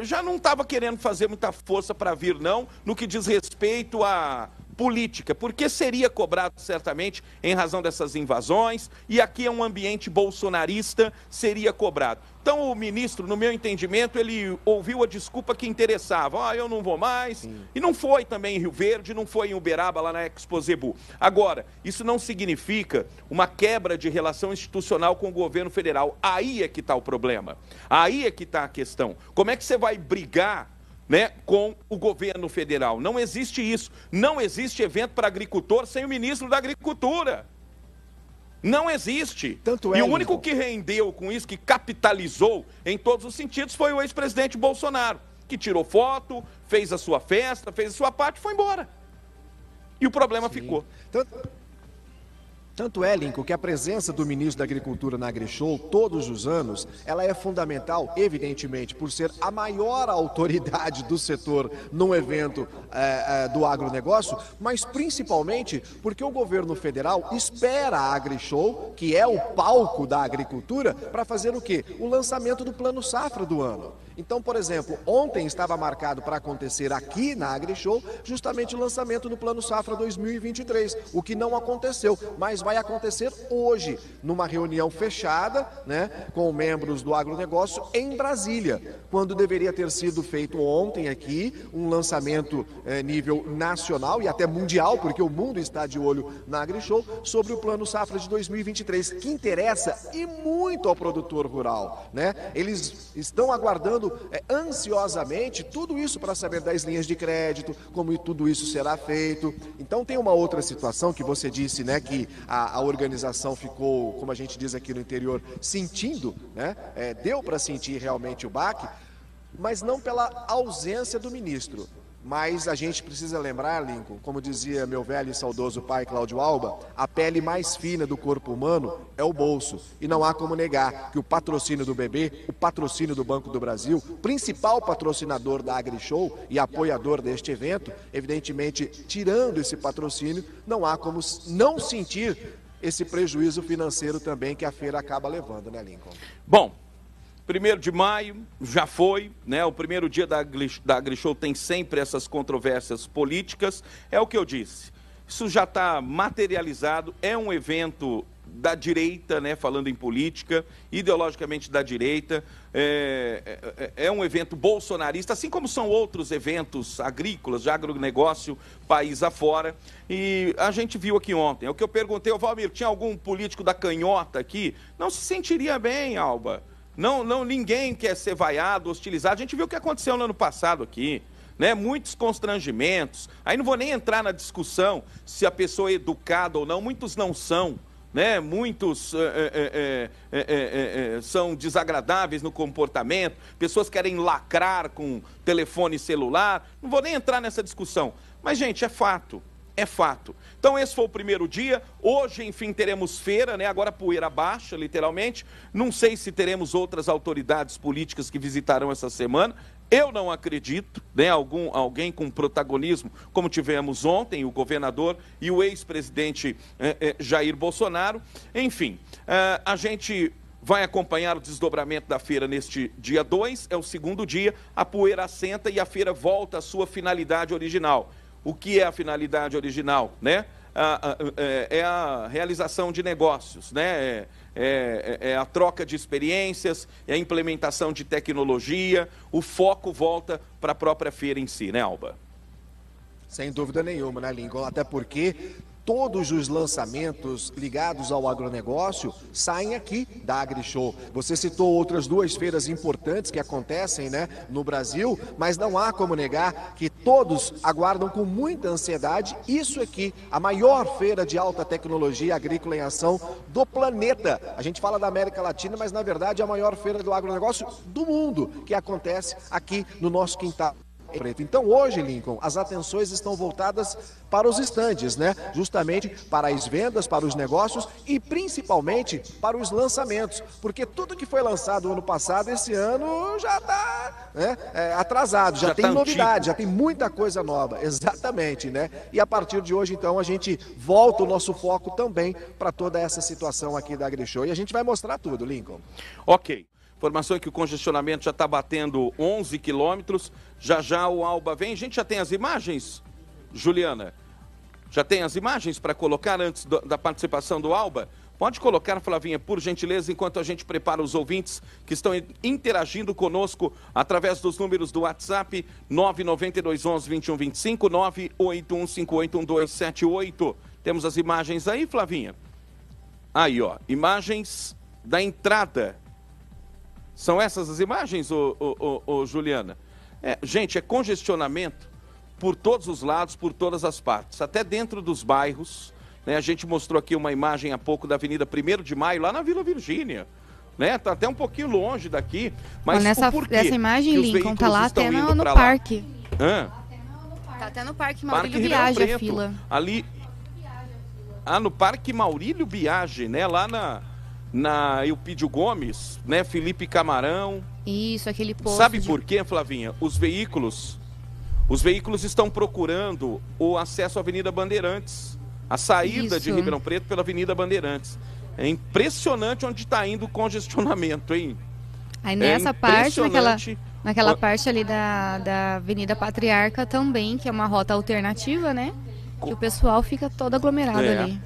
já não estava querendo fazer muita força para vir, não, no que diz respeito a política, porque seria cobrado certamente em razão dessas invasões, e aqui é um ambiente bolsonarista, seria cobrado. Então o ministro, no meu entendimento, ele ouviu a desculpa que interessava. Eu não vou mais. Sim. E não foi também em Rio Verde, não foi em Uberaba, lá na Expo Zebu. Agora, isso não significa uma quebra de relação institucional com o governo federal. Aí é que está o problema. Aí é que está a questão. Como é que você vai brigar, né, com o governo federal? Não existe isso. Não existe evento para agricultor sem o ministro da Agricultura. Não existe. E o único que rendeu com isso, que capitalizou em todos os sentidos, foi o ex-presidente Bolsonaro, que tirou foto, fez a sua festa, fez a sua parte e foi embora. E o problema ficou. Tanto é, Lincoln, que a presença do ministro da Agricultura na AgriShow todos os anos, ela é fundamental, evidentemente, por ser a maior autoridade do setor num evento do agronegócio, mas principalmente porque o governo federal espera a AgriShow, que é o palco da agricultura, para fazer o quê? O lançamento do Plano Safra do ano. Então, por exemplo, ontem estava marcado para acontecer aqui na AgriShow justamente o lançamento do Plano Safra 2023, o que não aconteceu, mas vai acontecer hoje, numa reunião fechada, né, com membros do agronegócio em Brasília, quando deveria ter sido feito ontem aqui um lançamento nível nacional e até mundial, porque o mundo está de olho na AgriShow, sobre o Plano Safra de 2023, que interessa e muito ao produtor rural, né? Eles estão aguardando ansiosamente tudo isso para saber das linhas de crédito, como tudo isso será feito. Então tem uma outra situação que você disse, né, que a organização ficou, como a gente diz aqui no interior, sentindo, né, deu para sentir realmente o baque, mas não pela ausência do ministro. Mas a gente precisa lembrar, Lincoln, como dizia meu velho e saudoso pai Cláudio Alba, a pele mais fina do corpo humano é o bolso. E não há como negar que o patrocínio do BB, o patrocínio do Banco do Brasil, principal patrocinador da AgriShow e apoiador deste evento, evidentemente, tirando esse patrocínio, não há como não sentir esse prejuízo financeiro também que a feira acaba levando, né, Lincoln? Bom, 1º de maio já foi, né? O primeiro dia da AgriShow tem sempre essas controvérsias políticas. É o que eu disse. Isso já está materializado. É um evento da direita, né? Falando em política, ideologicamente da direita. É um evento bolsonarista, assim como são outros eventos agrícolas, de agronegócio, país afora. E a gente viu aqui ontem. É o que eu perguntei ao Valmir, tinha algum político da canhota aqui? Não se sentiria bem, Alba. Não, ninguém quer ser vaiado, hostilizado. A gente viu o que aconteceu no ano passado aqui, né? Muitos constrangimentos. Aí não vou nem entrar na discussão se a pessoa é educada ou não. Muitos não são, né? Muitos são desagradáveis no comportamento. Pessoas querem lacrar com telefone celular. Não vou nem entrar nessa discussão. Mas, gente, é fato. É fato. Então esse foi o primeiro dia. Hoje, enfim, teremos feira, né? Agora poeira baixa, literalmente. Não sei se teremos outras autoridades políticas que visitarão essa semana. Eu não acredito, né? Alguém com protagonismo, como tivemos ontem, o governador e o ex-presidente Jair Bolsonaro. Enfim, a gente vai acompanhar o desdobramento da feira neste dia 2, é o segundo dia. A poeira assenta e a feira volta à sua finalidade original. O que é a finalidade original, né? É a realização de negócios, né? É a troca de experiências, é a implementação de tecnologia. O foco volta para a própria feira em si, né, Alba? Sem dúvida nenhuma, né, Lincoln? Até porque todos os lançamentos ligados ao agronegócio saem aqui da AgriShow. Você citou outras duas feiras importantes que acontecem, né, no Brasil, mas não há como negar que todos aguardam com muita ansiedade isso aqui, a maior feira de alta tecnologia agrícola em ação do planeta. A gente fala da América Latina, mas na verdade é a maior feira do agronegócio do mundo que acontece aqui no nosso quintal. Então hoje, Lincoln, as atenções estão voltadas para os estandes, né? Justamente para as vendas, para os negócios e principalmente para os lançamentos, porque tudo que foi lançado ano passado, esse ano já está, né, atrasado, já tem novidade, já tem muita coisa nova, exatamente, né? E a partir de hoje, então, a gente volta o nosso foco também para toda essa situação aqui da AgriShow e a gente vai mostrar tudo, Lincoln. Ok. Informação é que o congestionamento já está batendo 11 quilômetros. Já o Alba vem. A gente já tem as imagens, Juliana? Já tem as imagens para colocar antes da participação do Alba? Pode colocar, Flavinha, por gentileza, enquanto a gente prepara os ouvintes que estão interagindo conosco através dos números do WhatsApp 99211-2125, 981581278. Temos as imagens aí, Flavinha? Aí, ó, imagens da entrada. São essas as imagens, Juliana? Gente, é congestionamento por todos os lados, por todas as partes, até dentro dos bairros. A gente mostrou aqui uma imagem há pouco da Avenida 1º de Maio, lá na Vila Virgínia. Tá até um pouquinho longe daqui. Mas nessa imagem, Lincoln, tá lá até no parque. Tá até no Parque Maurílio Biagi a fila. Ali. No Parque Maurílio Biagi, né? Lá na Eupídio Gomes, né? Felipe Camarão. Isso, aquele posto. Sabe por quê, Flavinha? Os veículos estão procurando o acesso à Avenida Bandeirantes. A saída de Ribeirão Preto pela Avenida Bandeirantes. É impressionante onde está indo o congestionamento, hein? Aí nessa parte, naquela parte ali da Avenida Patriarca também, que é uma rota alternativa, né? Que o pessoal fica todo aglomerado ali.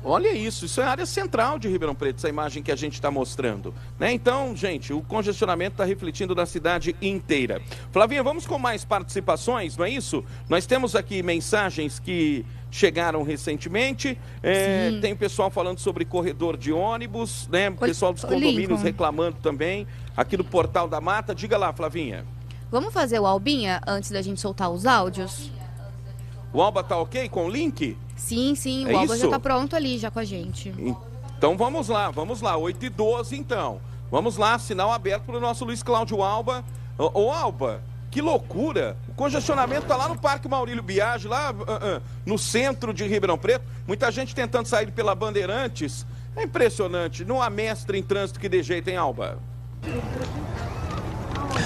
Olha isso é a área central de Ribeirão Preto, essa imagem que a gente está mostrando, né? Então, gente, o congestionamento está refletindo na cidade inteira. Flavinha, vamos com mais participações, não é isso? Nós temos aqui mensagens que chegaram recentemente, tem pessoal falando sobre corredor de ônibus, né? O pessoal dos condomínios reclamando também, aqui do Portal da Mata. Diga lá, Flavinha. Vamos fazer o Albinha antes da gente soltar os áudios? O Alba tá ok com o link? Sim, o Alba já tá pronto ali, já com a gente. Então vamos lá, 8h12 então. Vamos lá, sinal aberto para o nosso Luiz Cláudio Alba. Ô Alba, que loucura! O congestionamento tá lá no Parque Maurílio Biagi, lá no centro de Ribeirão Preto. Muita gente tentando sair pela Bandeirantes. É impressionante, não há mestre em trânsito que dê jeito, hein, Alba?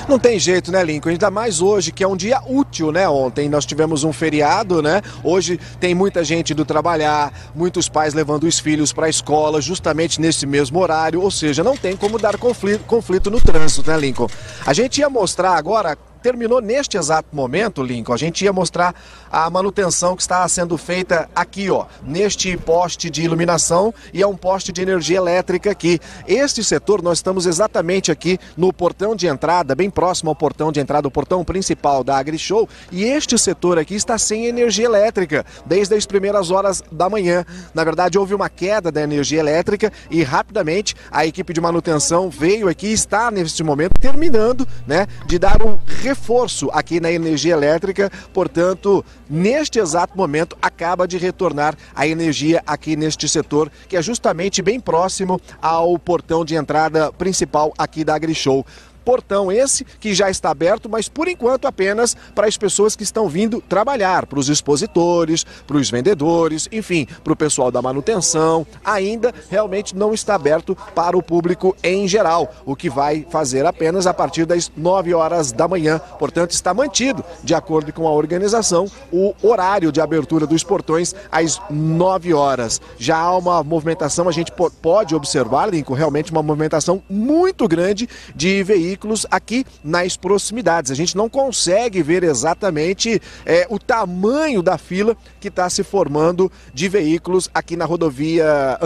Não tem jeito, né, Lincoln? Ainda mais hoje, que é um dia útil, né? Ontem nós tivemos um feriado, né? Hoje tem muita gente indo trabalhar, muitos pais levando os filhos para a escola justamente nesse mesmo horário, ou seja, não tem como dar conflito no trânsito, né, Lincoln? A gente ia mostrar agora... Terminou neste exato momento, Lincoln, a gente ia mostrar a manutenção que está sendo feita aqui, ó, neste poste de iluminação, e é um poste de energia elétrica aqui. Este setor, nós estamos exatamente aqui no portão de entrada, bem próximo ao portão de entrada, o portão principal da AgriShow, e este setor aqui está sem energia elétrica desde as primeiras horas da manhã. Na verdade, houve uma queda da energia elétrica e rapidamente a equipe de manutenção veio aqui e está neste momento terminando, né, de dar um reforço aqui na energia elétrica. Portanto, neste exato momento acaba de retornar a energia aqui neste setor, que é justamente bem próximo ao portão de entrada principal aqui da AgriShow. Portão esse que já está aberto, mas por enquanto apenas para as pessoas que estão vindo trabalhar, para os expositores, para os vendedores, enfim, para o pessoal da manutenção. Ainda realmente não está aberto para o público em geral, o que vai fazer apenas a partir das 9 horas da manhã. Portanto, está mantido, de acordo com a organização, o horário de abertura dos portões às 9 horas. Já há uma movimentação, a gente pode observar, Lincoln, realmente uma movimentação muito grande de veículos aqui nas proximidades. A gente não consegue ver exatamente o tamanho da fila que está se formando de veículos aqui na rodovia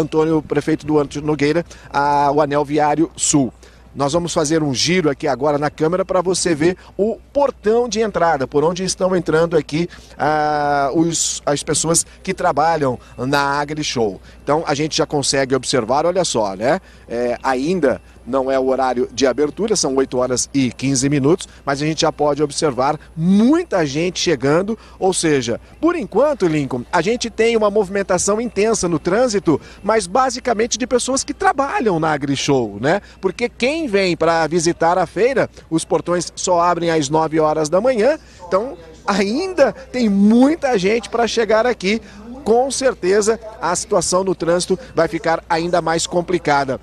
Prefeito do Antônio Nogueira, o Anel Viário Sul. Nós vamos fazer um giro aqui agora na câmera para você ver o portão de entrada, por onde estão entrando aqui as pessoas que trabalham na AgriShow. Então a gente já consegue observar, olha só, né? Ainda não é o horário de abertura, são 8 horas e 15 minutos, mas a gente já pode observar muita gente chegando, ou seja, por enquanto, Lincoln, a gente tem uma movimentação intensa no trânsito, mas basicamente de pessoas que trabalham na AgriShow, né? Porque quem vem para visitar a feira, os portões só abrem às 9 horas da manhã, então ainda tem muita gente para chegar aqui. Com certeza a situação no trânsito vai ficar ainda mais complicada.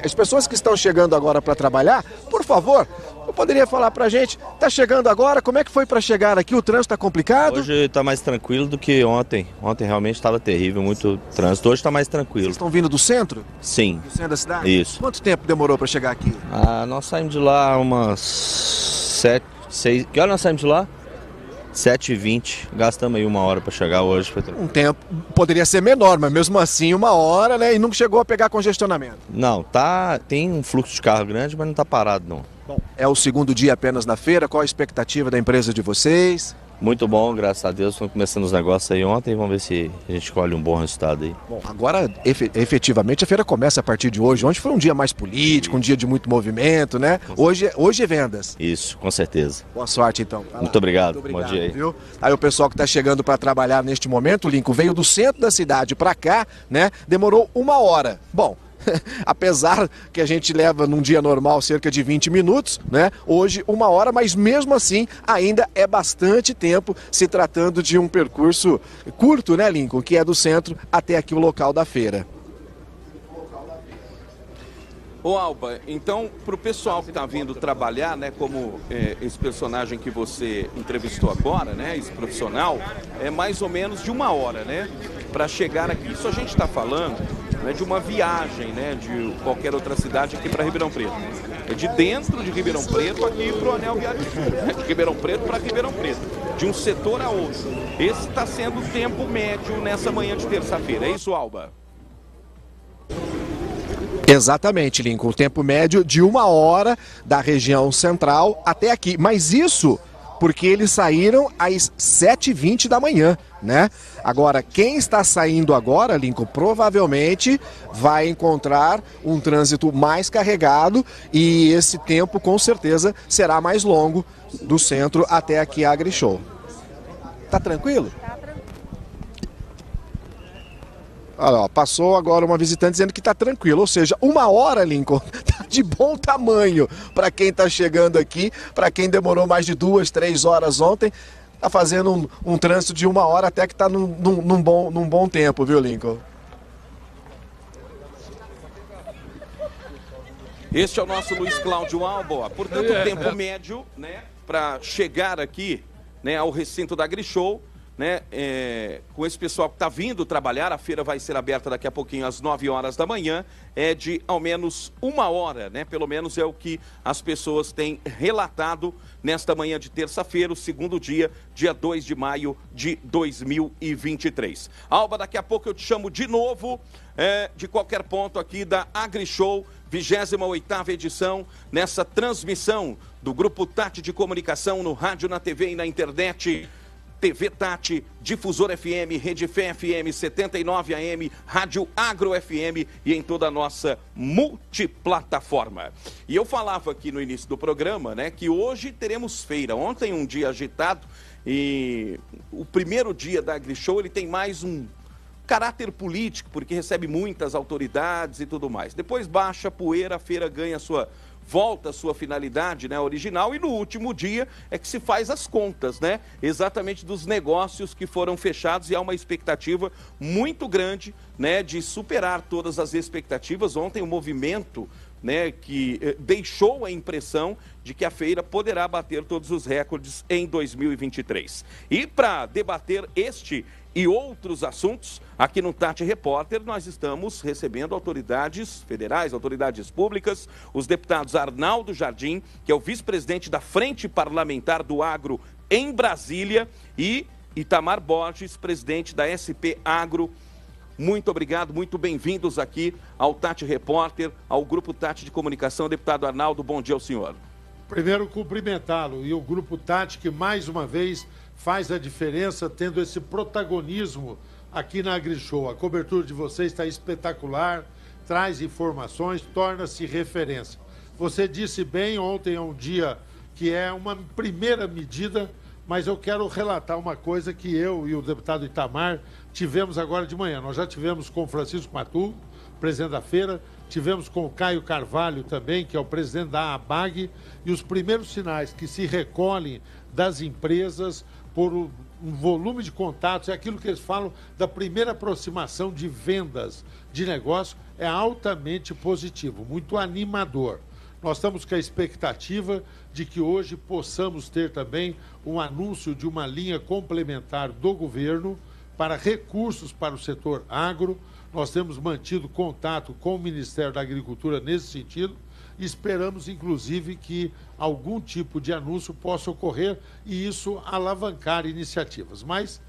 As pessoas que estão chegando agora para trabalhar, por favor, poderia falar pra gente, tá chegando agora, como é que foi para chegar aqui? O trânsito tá complicado? Hoje tá mais tranquilo do que ontem. Ontem realmente estava terrível, muito trânsito. Hoje tá mais tranquilo. Vocês estão vindo do centro? Sim. Do centro da cidade? Isso. Quanto tempo demorou para chegar aqui? Nós saímos de lá umas 7, 6... Que hora nós saímos de lá? 7h20, gastamos aí 1 hora para chegar hoje. Um tempo poderia ser menor, mas mesmo assim 1 hora, né? E não chegou a pegar congestionamento. Não, tem um fluxo de carro grande, mas não está parado não. Bom, é o segundo dia apenas na feira, qual a expectativa da empresa de vocês? Muito bom, graças a Deus, estão começando os negócios aí ontem, vamos ver se a gente colhe um bom resultado aí. Bom, agora efetivamente a feira começa a partir de hoje. Ontem foi um dia mais político, um dia de muito movimento, né? Hoje é vendas. Isso, com certeza. Boa sorte então. Muito obrigado, bom dia aí. Viu? Aí o pessoal que está chegando para trabalhar neste momento, Lincoln, veio do centro da cidade para cá, né? Demorou 1 hora. Bom, apesar que a gente leva num dia normal cerca de 20 minutos, né? Hoje 1 hora, mas mesmo assim ainda é bastante tempo se tratando de um percurso curto, né, Lincoln? Que é do centro até aqui o local da feira. Ô Alba, então para o pessoal que está vindo trabalhar, né, como esse personagem que você entrevistou agora, né, esse profissional, é mais ou menos de 1 hora, né, para chegar aqui. Isso a gente está falando, né, de uma viagem, né, de qualquer outra cidade aqui para Ribeirão Preto. É de dentro de Ribeirão Preto aqui para o Anel Viário Sul, né, de Ribeirão Preto para Ribeirão Preto, de um setor a outro. Esse está sendo o tempo médio nessa manhã de terça-feira, é isso, Alba? Exatamente, Lincoln. O tempo médio de 1 hora da região central até aqui. Mas isso porque eles saíram às 7h20 da manhã, né? Agora, quem está saindo agora, Lincoln, provavelmente vai encontrar um trânsito mais carregado e esse tempo, com certeza, será mais longo do centro até aqui a AgriShow. Tá tranquilo? Olha, ó, passou agora uma visitante dizendo que está tranquilo, ou seja, 1 hora, Lincoln, tá de bom tamanho para quem está chegando aqui, para quem demorou mais de 2, 3 horas ontem, está fazendo um trânsito de 1 hora até que está num bom tempo, viu, Lincoln? Este é o nosso Luiz Cláudio Alba, portanto o tempo médio, né, para chegar aqui, né, ao recinto da AgriShow, né, com esse pessoal que está vindo trabalhar, a feira vai ser aberta daqui a pouquinho às 9 horas da manhã, é de ao menos 1 hora, né, pelo menos é o que as pessoas têm relatado nesta manhã de terça-feira, o segundo dia, dia 2 de maio de 2023. Alba, daqui a pouco eu te chamo de novo, de qualquer ponto aqui da AgriShow, 28ª edição, nessa transmissão do Grupo Tati de Comunicação no rádio, na TV e na internet. TV Tati, Difusor FM, Rede Fé FM, 79 AM, Rádio Agro FM e em toda a nossa multiplataforma. E eu falava aqui no início do programa, né, que hoje teremos feira. Ontem um dia agitado e o primeiro dia da AgriShow ele tem mais um caráter político, porque recebe muitas autoridades e tudo mais. Depois baixa a poeira, a feira ganha volta a sua finalidade, né, original, e no último dia é que se faz as contas, né, exatamente dos negócios que foram fechados, e há uma expectativa muito grande, né, de superar todas as expectativas. Ontem o movimento, né, que deixou a impressão de que a feira poderá bater todos os recordes em 2023. E para debater este e outros assuntos, aqui no Tati Repórter, nós estamos recebendo autoridades federais, autoridades públicas, os deputados Arnaldo Jardim, que é o vice-presidente da Frente Parlamentar do Agro em Brasília, e Itamar Borges, presidente da SP Agro. Muito obrigado, muito bem-vindos aqui ao Tati Repórter, ao Grupo Tati de Comunicação. Deputado Arnaldo, bom dia ao senhor. Primeiro, cumprimentá-lo e o Grupo Tati, que mais uma vez faz a diferença, tendo esse protagonismo aqui na AgriShow. A cobertura de vocês está espetacular, traz informações, torna-se referência. Você disse bem, ontem é um dia que é uma primeira medida, mas eu quero relatar uma coisa que eu e o deputado Itamar tivemos agora de manhã. Nós já tivemos com o Francisco Matu, presidente da feira, tivemos com o Caio Carvalho também, que é o presidente da ABAG, e os primeiros sinais que se recolhem das empresas por um volume de contatos, é aquilo que eles falam da primeira aproximação de vendas de negócio, é altamente positivo, muito animador. Nós estamos com a expectativa de que hoje possamos ter também um anúncio de uma linha complementar do governo para recursos para o setor agro. Nós temos mantido contato com o Ministério da Agricultura nesse sentido Esperamos, inclusive, que algum tipo de anúncio possa ocorrer e isso alavancar iniciativas. Mas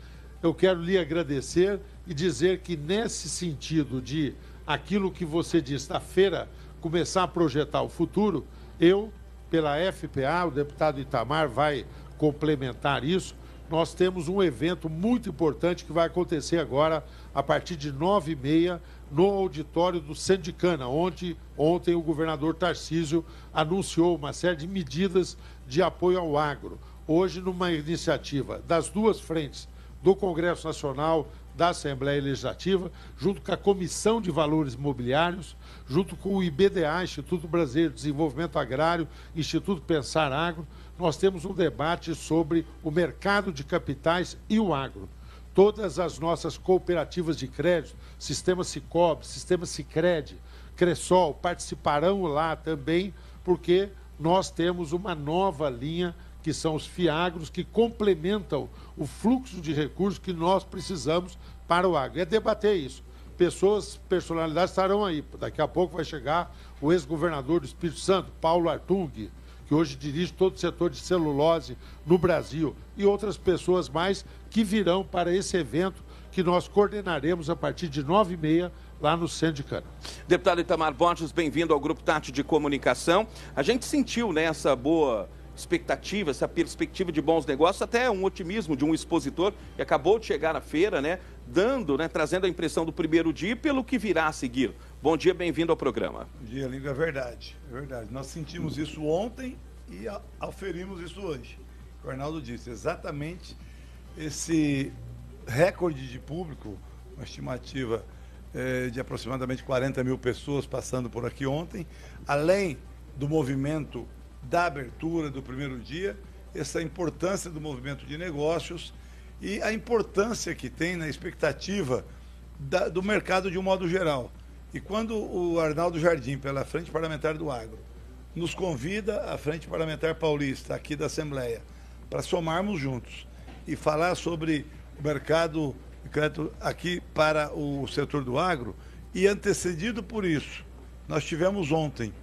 eu quero lhe agradecer e dizer que nesse sentido de aquilo que você disse da feira começar a projetar o futuro, eu, pela FPA, o deputado Itamar vai complementar isso, nós temos um evento muito importante que vai acontecer agora a partir de 9h30 no auditório do Sindicana, onde ontem o governador Tarcísio anunciou uma série de medidas de apoio ao agro. Hoje, numa iniciativa das duas frentes, do Congresso Nacional, da Assembleia Legislativa, junto com a Comissão de Valores Imobiliários, junto com o IBDA, Instituto Brasileiro de Desenvolvimento Agrário, Instituto Pensar Agro, nós temos um debate sobre o mercado de capitais e o agro. Todas as nossas cooperativas de crédito, Sistema Sicob, Sistema Sicredi, Cressol, participarão lá também, porque nós temos uma nova linha, que são os FIAGROS, que complementam o fluxo de recursos que nós precisamos para o agro. É debater isso. Pessoas, personalidades estarão aí. Daqui a pouco vai chegar o ex-governador do Espírito Santo, Paulo Artung, que hoje dirige todo o setor de celulose no Brasil, e outras pessoas mais que virão para esse evento que nós coordenaremos a partir de 9h30 lá no Sindicana. Deputado Itamar Borges, bem-vindo ao Grupo Tati de Comunicação. A gente sentiu, né, essa boa expectativa, essa perspectiva de bons negócios, até um otimismo de um expositor que acabou de chegar à feira, né, trazendo a impressão do primeiro dia pelo que virá a seguir. Bom dia, bem-vindo ao programa. Bom dia, Lingo, é verdade. Nós sentimos isso ontem e aferimos isso hoje. O Arnaldo disse, exatamente esse recorde de público, uma estimativa de aproximadamente 40 mil pessoas passando por aqui ontem, além do movimento da abertura do primeiro dia, essa importância do movimento de negócios e a importância que tem na expectativa do mercado de um modo geral. E quando o Arnaldo Jardim, pela Frente Parlamentar do Agro, nos convida à Frente Parlamentar Paulista, aqui da Assembleia, para somarmos juntos e falar sobre o mercado de crédito aqui para o setor do agro, e antecedido por isso, nós tivemos ontem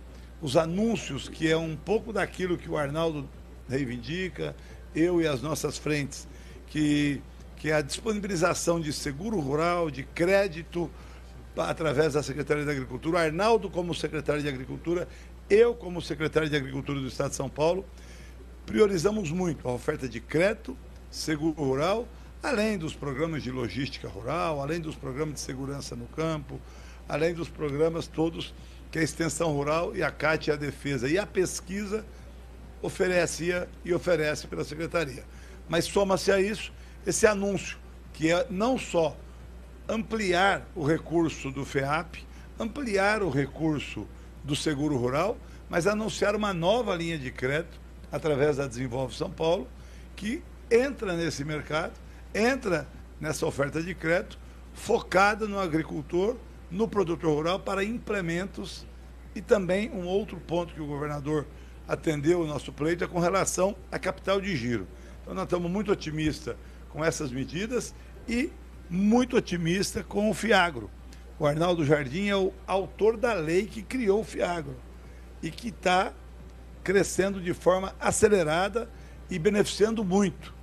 os anúncios, que é um pouco daquilo que o Arnaldo reivindica, eu e as nossas frentes, que é a disponibilização de seguro rural, de crédito, através da Secretaria de Agricultura, o Arnaldo como secretário de Agricultura, eu como secretário de Agricultura do Estado de São Paulo, priorizamos muito a oferta de crédito, seguro rural, além dos programas de logística rural, além dos programas de segurança no campo, além dos programas todos que a Extensão Rural e a CAT e a Defesa e a Pesquisa oferecia e oferece pela Secretaria. Mas soma-se a isso esse anúncio, que é não só ampliar o recurso do FEAP, ampliar o recurso do Seguro Rural, mas anunciar uma nova linha de crédito através da Desenvolve São Paulo, que entra nesse mercado, entra nessa oferta de crédito, focada no agricultor, no produtor rural, para implementos. E também um outro ponto que o governador atendeu o nosso pleito é com relação a capital de giro. Então nós estamos muito otimistas com essas medidas e muito otimistas com o FIAGRO. O Arnaldo Jardim é o autor da lei que criou o FIAGRO e que está crescendo de forma acelerada e beneficiando muito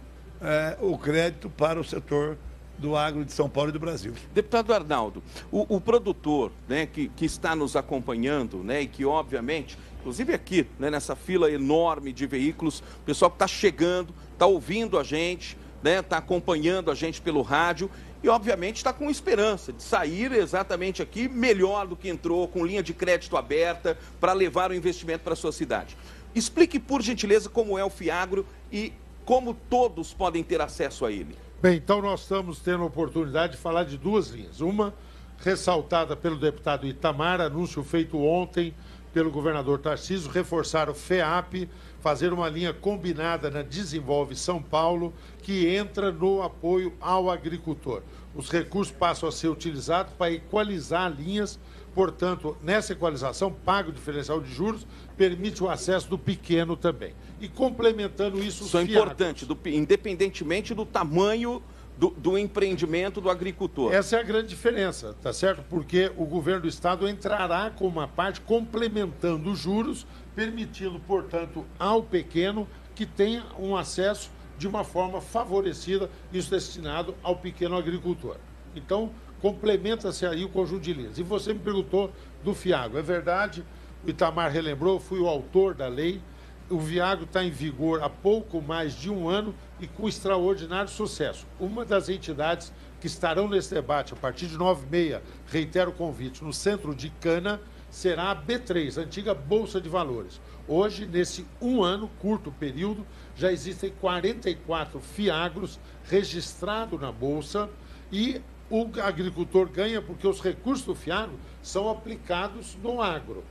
o crédito para o setor do agro de São Paulo e do Brasil. Deputado Arnaldo, o produtor, né, que está nos acompanhando, né, e que obviamente, inclusive aqui, né, nessa fila enorme de veículos, o pessoal que está chegando, está ouvindo a gente, né, está acompanhando a gente pelo rádio e obviamente está com esperança de sair exatamente aqui melhor do que entrou, com linha de crédito aberta para levar o investimento para a sua cidade. Explique, por gentileza, como é o FIAGRO e como todos podem ter acesso a ele. Bem, então nós estamos tendo a oportunidade de falar de duas linhas. Uma, ressaltada pelo deputado Itamar, anúncio feito ontem pelo governador Tarcísio, reforçar o FEAP, fazer uma linha combinada na Desenvolve São Paulo, que entra no apoio ao agricultor. Os recursos passam a ser utilizados para equalizar linhas, portanto, nessa equalização, paga o diferencial de juros, permite o acesso do pequeno também. E complementando isso, isso é importante, independentemente do tamanho do empreendimento do agricultor. Essa é a grande diferença, tá certo? Porque o governo do estado entrará com uma parte complementando os juros, permitindo, portanto, ao pequeno que tenha um acesso de uma forma favorecida, isso destinado ao pequeno agricultor. Então, complementa-se aí o conjunto de linhas. E você me perguntou do FIAGRO. É verdade, o Itamar relembrou, eu fui o autor da lei. O FIAGRO está em vigor há pouco mais de um ano e com extraordinário sucesso. Uma das entidades que estarão nesse debate a partir de 9h30, reitero o convite, no centro de Cana, será a B3, a antiga Bolsa de Valores. Hoje, nesse um ano, curto período, já existem 44 FIAGROS registrados na Bolsa e o agricultor ganha porque os recursos do FIAGRO são aplicados no agro.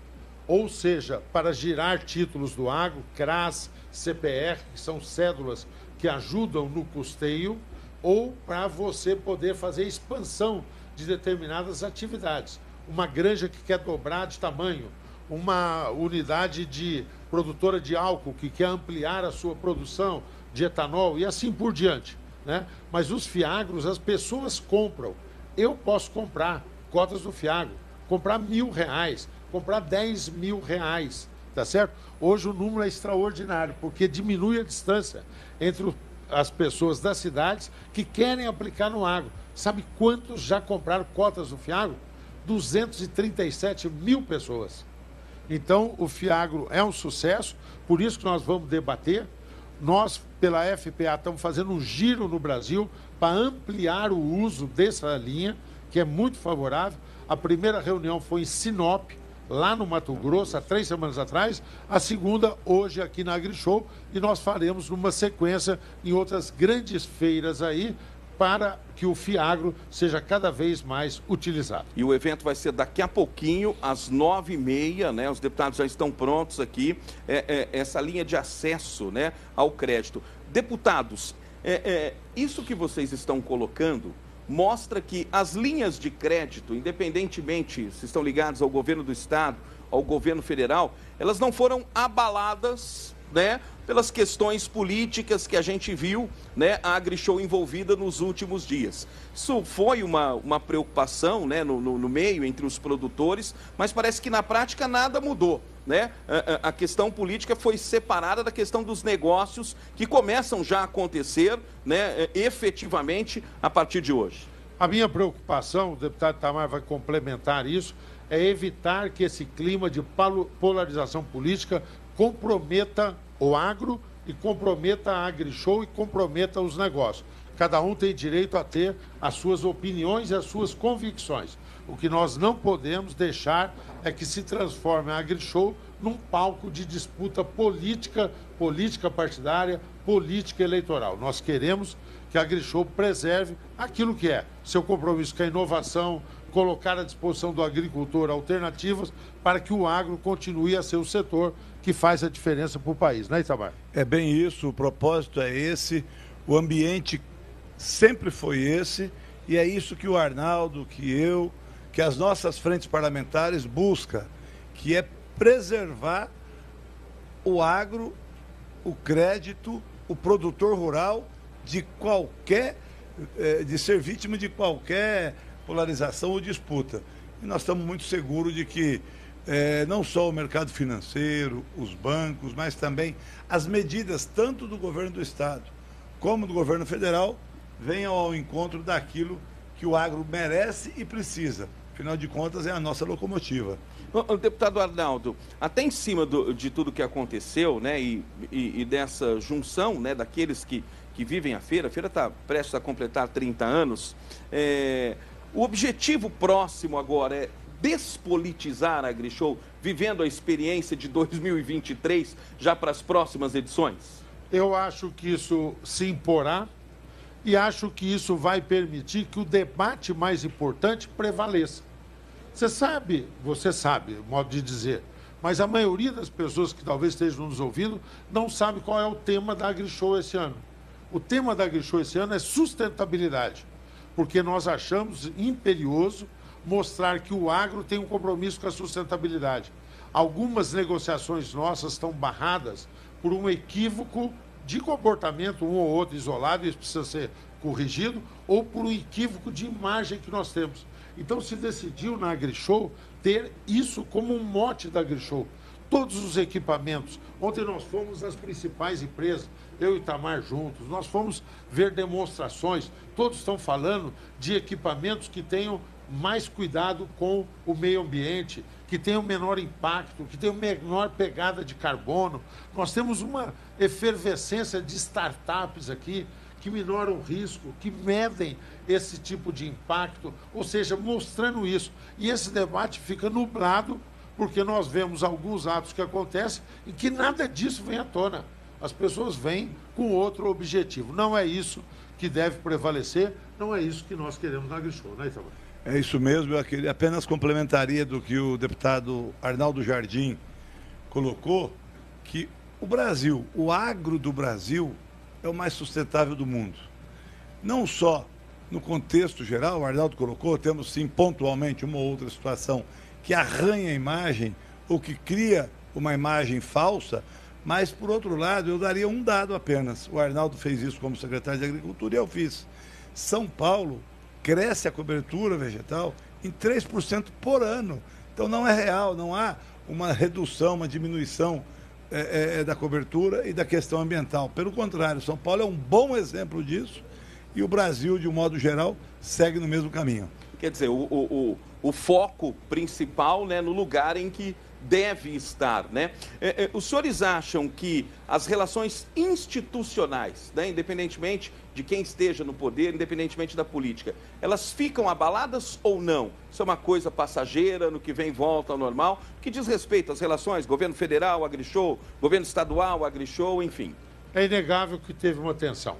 Ou seja, para girar títulos do agro, CRAS, CPR, que são cédulas que ajudam no custeio, ou para você poder fazer expansão de determinadas atividades. Uma granja que quer dobrar de tamanho, uma unidade de produtora de álcool que quer ampliar a sua produção de etanol e assim por diante, né? Mas os FIAGROS, as pessoas compram. Eu posso comprar cotas do FIAGRO, comprar R$1.000, comprar R$10.000, tá certo? Hoje o número é extraordinário, porque diminui a distância entre as pessoas das cidades que querem aplicar no agro. Sabe quantos já compraram cotas do FIAGRO? 237 mil pessoas. Então, o FIAGRO é um sucesso, por isso que nós vamos debater. Nós, pela FPA, estamos fazendo um giro no Brasil para ampliar o uso dessa linha, que é muito favorável. A primeira reunião foi em Sinop, lá no Mato Grosso, há 3 semanas atrás. A segunda, hoje, aqui na AgriShow. E nós faremos numa sequência em outras grandes feiras aí, para que o FIAGRO seja cada vez mais utilizado. E o evento vai ser daqui a pouquinho, às 9h30, né? Os deputados já estão prontos aqui, essa linha de acesso, né, ao crédito. Deputados, isso que vocês estão colocando mostra que as linhas de crédito, independentemente se estão ligadas ao governo do estado, ao governo federal, elas não foram abaladas, né, pelas questões políticas que a gente viu, né, a AgriShow envolvida nos últimos dias. Isso foi uma preocupação, né, no meio, entre os produtores, mas parece que na prática nada mudou, né? A questão política foi separada da questão dos negócios que começam já a acontecer, né, efetivamente a partir de hoje. A minha preocupação, o deputado Itamar vai complementar isso, é evitar que esse clima de polarização política comprometa o agro e comprometa a AgriShow e comprometa os negócios. Cada um tem direito a ter as suas opiniões e as suas convicções. O que nós não podemos deixar é que se transforme a AgriShow num palco de disputa política partidária, política eleitoral. Nós queremos que a AgriShow preserve aquilo que é seu compromisso com a inovação, colocar à disposição do agricultor alternativas para que o agro continue a ser o setor que faz a diferença para o país, né, Itamar? É bem isso, o propósito é esse, o ambiente sempre foi esse, e é isso que o Arnaldo, que eu, que as nossas frentes parlamentares busca, que é preservar o agro, o crédito, o produtor rural de ser vítima de qualquer polarização ou disputa. E nós estamos muito seguros de que não só o mercado financeiro, os bancos, mas também as medidas tanto do governo do estado como do governo federal venham ao encontro daquilo que o agro merece e precisa. Afinal de contas, é a nossa locomotiva. Deputado Arnaldo, até em cima de tudo que aconteceu, né, e dessa junção, né, daqueles que vivem a feira está prestes a completar 30 anos, o objetivo próximo agora é despolitizar a AgriShow, vivendo a experiência de 2023 já para as próximas edições? Eu acho que isso se imporá e acho que isso vai permitir que o debate mais importante prevaleça. Você sabe, modo de dizer, mas a maioria das pessoas que talvez estejam nos ouvindo não sabe qual é o tema da AgriShow esse ano. O tema da AgriShow esse ano é sustentabilidade, porque nós achamos imperioso mostrar que o agro tem um compromisso com a sustentabilidade. Algumas negociações nossas estão barradas por um equívoco de comportamento, um ou outro isolado, isso precisa ser corrigido, ou por um equívoco de imagem que nós temos. Então se decidiu na AgriShow ter isso como um mote da AgriShow. Todos os equipamentos. Ontem nós fomos às principais empresas, eu e Itamar juntos, nós fomos ver demonstrações, todos estão falando de equipamentos que tenham mais cuidado com o meio ambiente, que tenham menor impacto, que tenham menor pegada de carbono. Nós temos uma efervescência de startups aqui, que minoram o risco, que medem esse tipo de impacto, ou seja, mostrando isso. E esse debate fica nublado, porque nós vemos alguns atos que acontecem e que nada disso vem à tona. As pessoas vêm com outro objetivo. Não é isso que deve prevalecer, não é isso que nós queremos na AgriShow, né, Itamar? É isso mesmo, eu apenas complementaria do que o deputado Arnaldo Jardim colocou, que o Brasil, o agro do Brasil, é o mais sustentável do mundo. Não só no contexto geral, o Arnaldo colocou, temos sim pontualmente uma ou outra situação que arranha a imagem ou que cria uma imagem falsa, mas, por outro lado, eu daria um dado apenas. O Arnaldo fez isso como secretário de Agricultura e eu fiz. São Paulo cresce a cobertura vegetal em 3% por ano. Então não é real, não há uma redução, uma diminuição da cobertura e da questão ambiental. Pelo contrário, São Paulo é um bom exemplo disso e o Brasil, de um modo geral, segue no mesmo caminho. Quer dizer, o foco principal, né, no lugar em que deve estar, né? Os senhores acham que as relações institucionais, né, independentemente de quem esteja no poder, independentemente da política, elas ficam abaladas ou não? Isso é uma coisa passageira, no que vem volta ao normal, que diz respeito às relações governo federal, AgriShow, governo estadual, AgriShow, enfim. É inegável que teve uma tensão.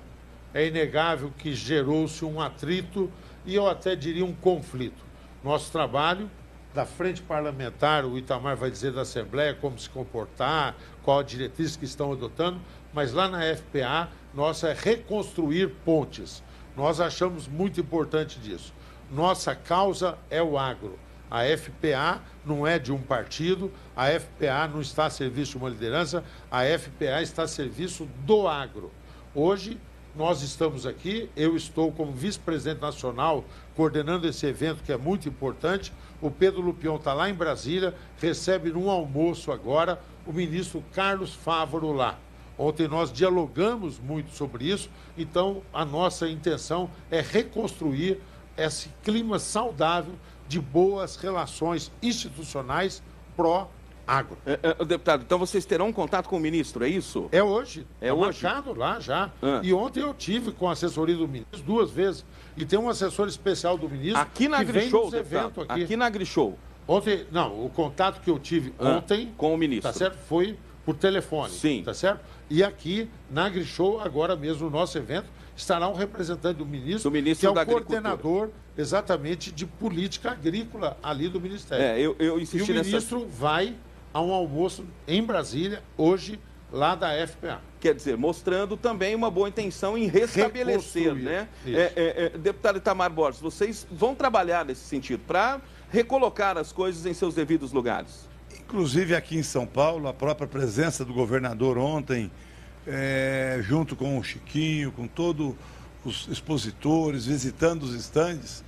É inegável que gerou-se um atrito e eu até diria um conflito. Nosso trabalho da frente parlamentar, o Itamar vai dizer da Assembleia como se comportar, qual a diretriz que estão adotando, mas lá na FPA, nossa é reconstruir pontes. Nós achamos muito importante disso. Nossa causa é o agro. A FPA não é de um partido, a FPA não está a serviço de uma liderança, a FPA está a serviço do agro. Hoje, nós estamos aqui, eu estou como vice-presidente nacional coordenando esse evento que é muito importante. O Pedro Lupion está lá em Brasília, recebe num almoço agora o ministro Carlos Fávaro lá. Ontem nós dialogamos muito sobre isso, então a nossa intenção é reconstruir esse clima saudável de boas relações institucionais pró-agro. Deputado, então vocês terão contato com o ministro, é isso? É hoje. É hoje? Marcado lá já. E ontem eu tive com a assessoria do ministro 2 vezes. E tem um assessor especial do ministro aqui na que vem AgriShow, nos eventos aqui. Aqui na AgriShow. Ontem, não, o contato que eu tive ontem com o ministro, tá certo? Foi por telefone. Sim. Tá certo? E aqui na AgriShow, agora mesmo, no nosso evento, estará um representante do ministro que é o coordenador exatamente de política agrícola ali do Ministério. Eu insisti e o ministro vai a um almoço em Brasília, hoje, lá da FPA. Quer dizer, mostrando também uma boa intenção em restabelecer, né? Deputado Itamar Borges, vocês vão trabalhar nesse sentido, para recolocar as coisas em seus devidos lugares? Inclusive aqui em São Paulo, a própria presença do governador ontem, junto com o Chiquinho, com todos os expositores, visitando os estandes,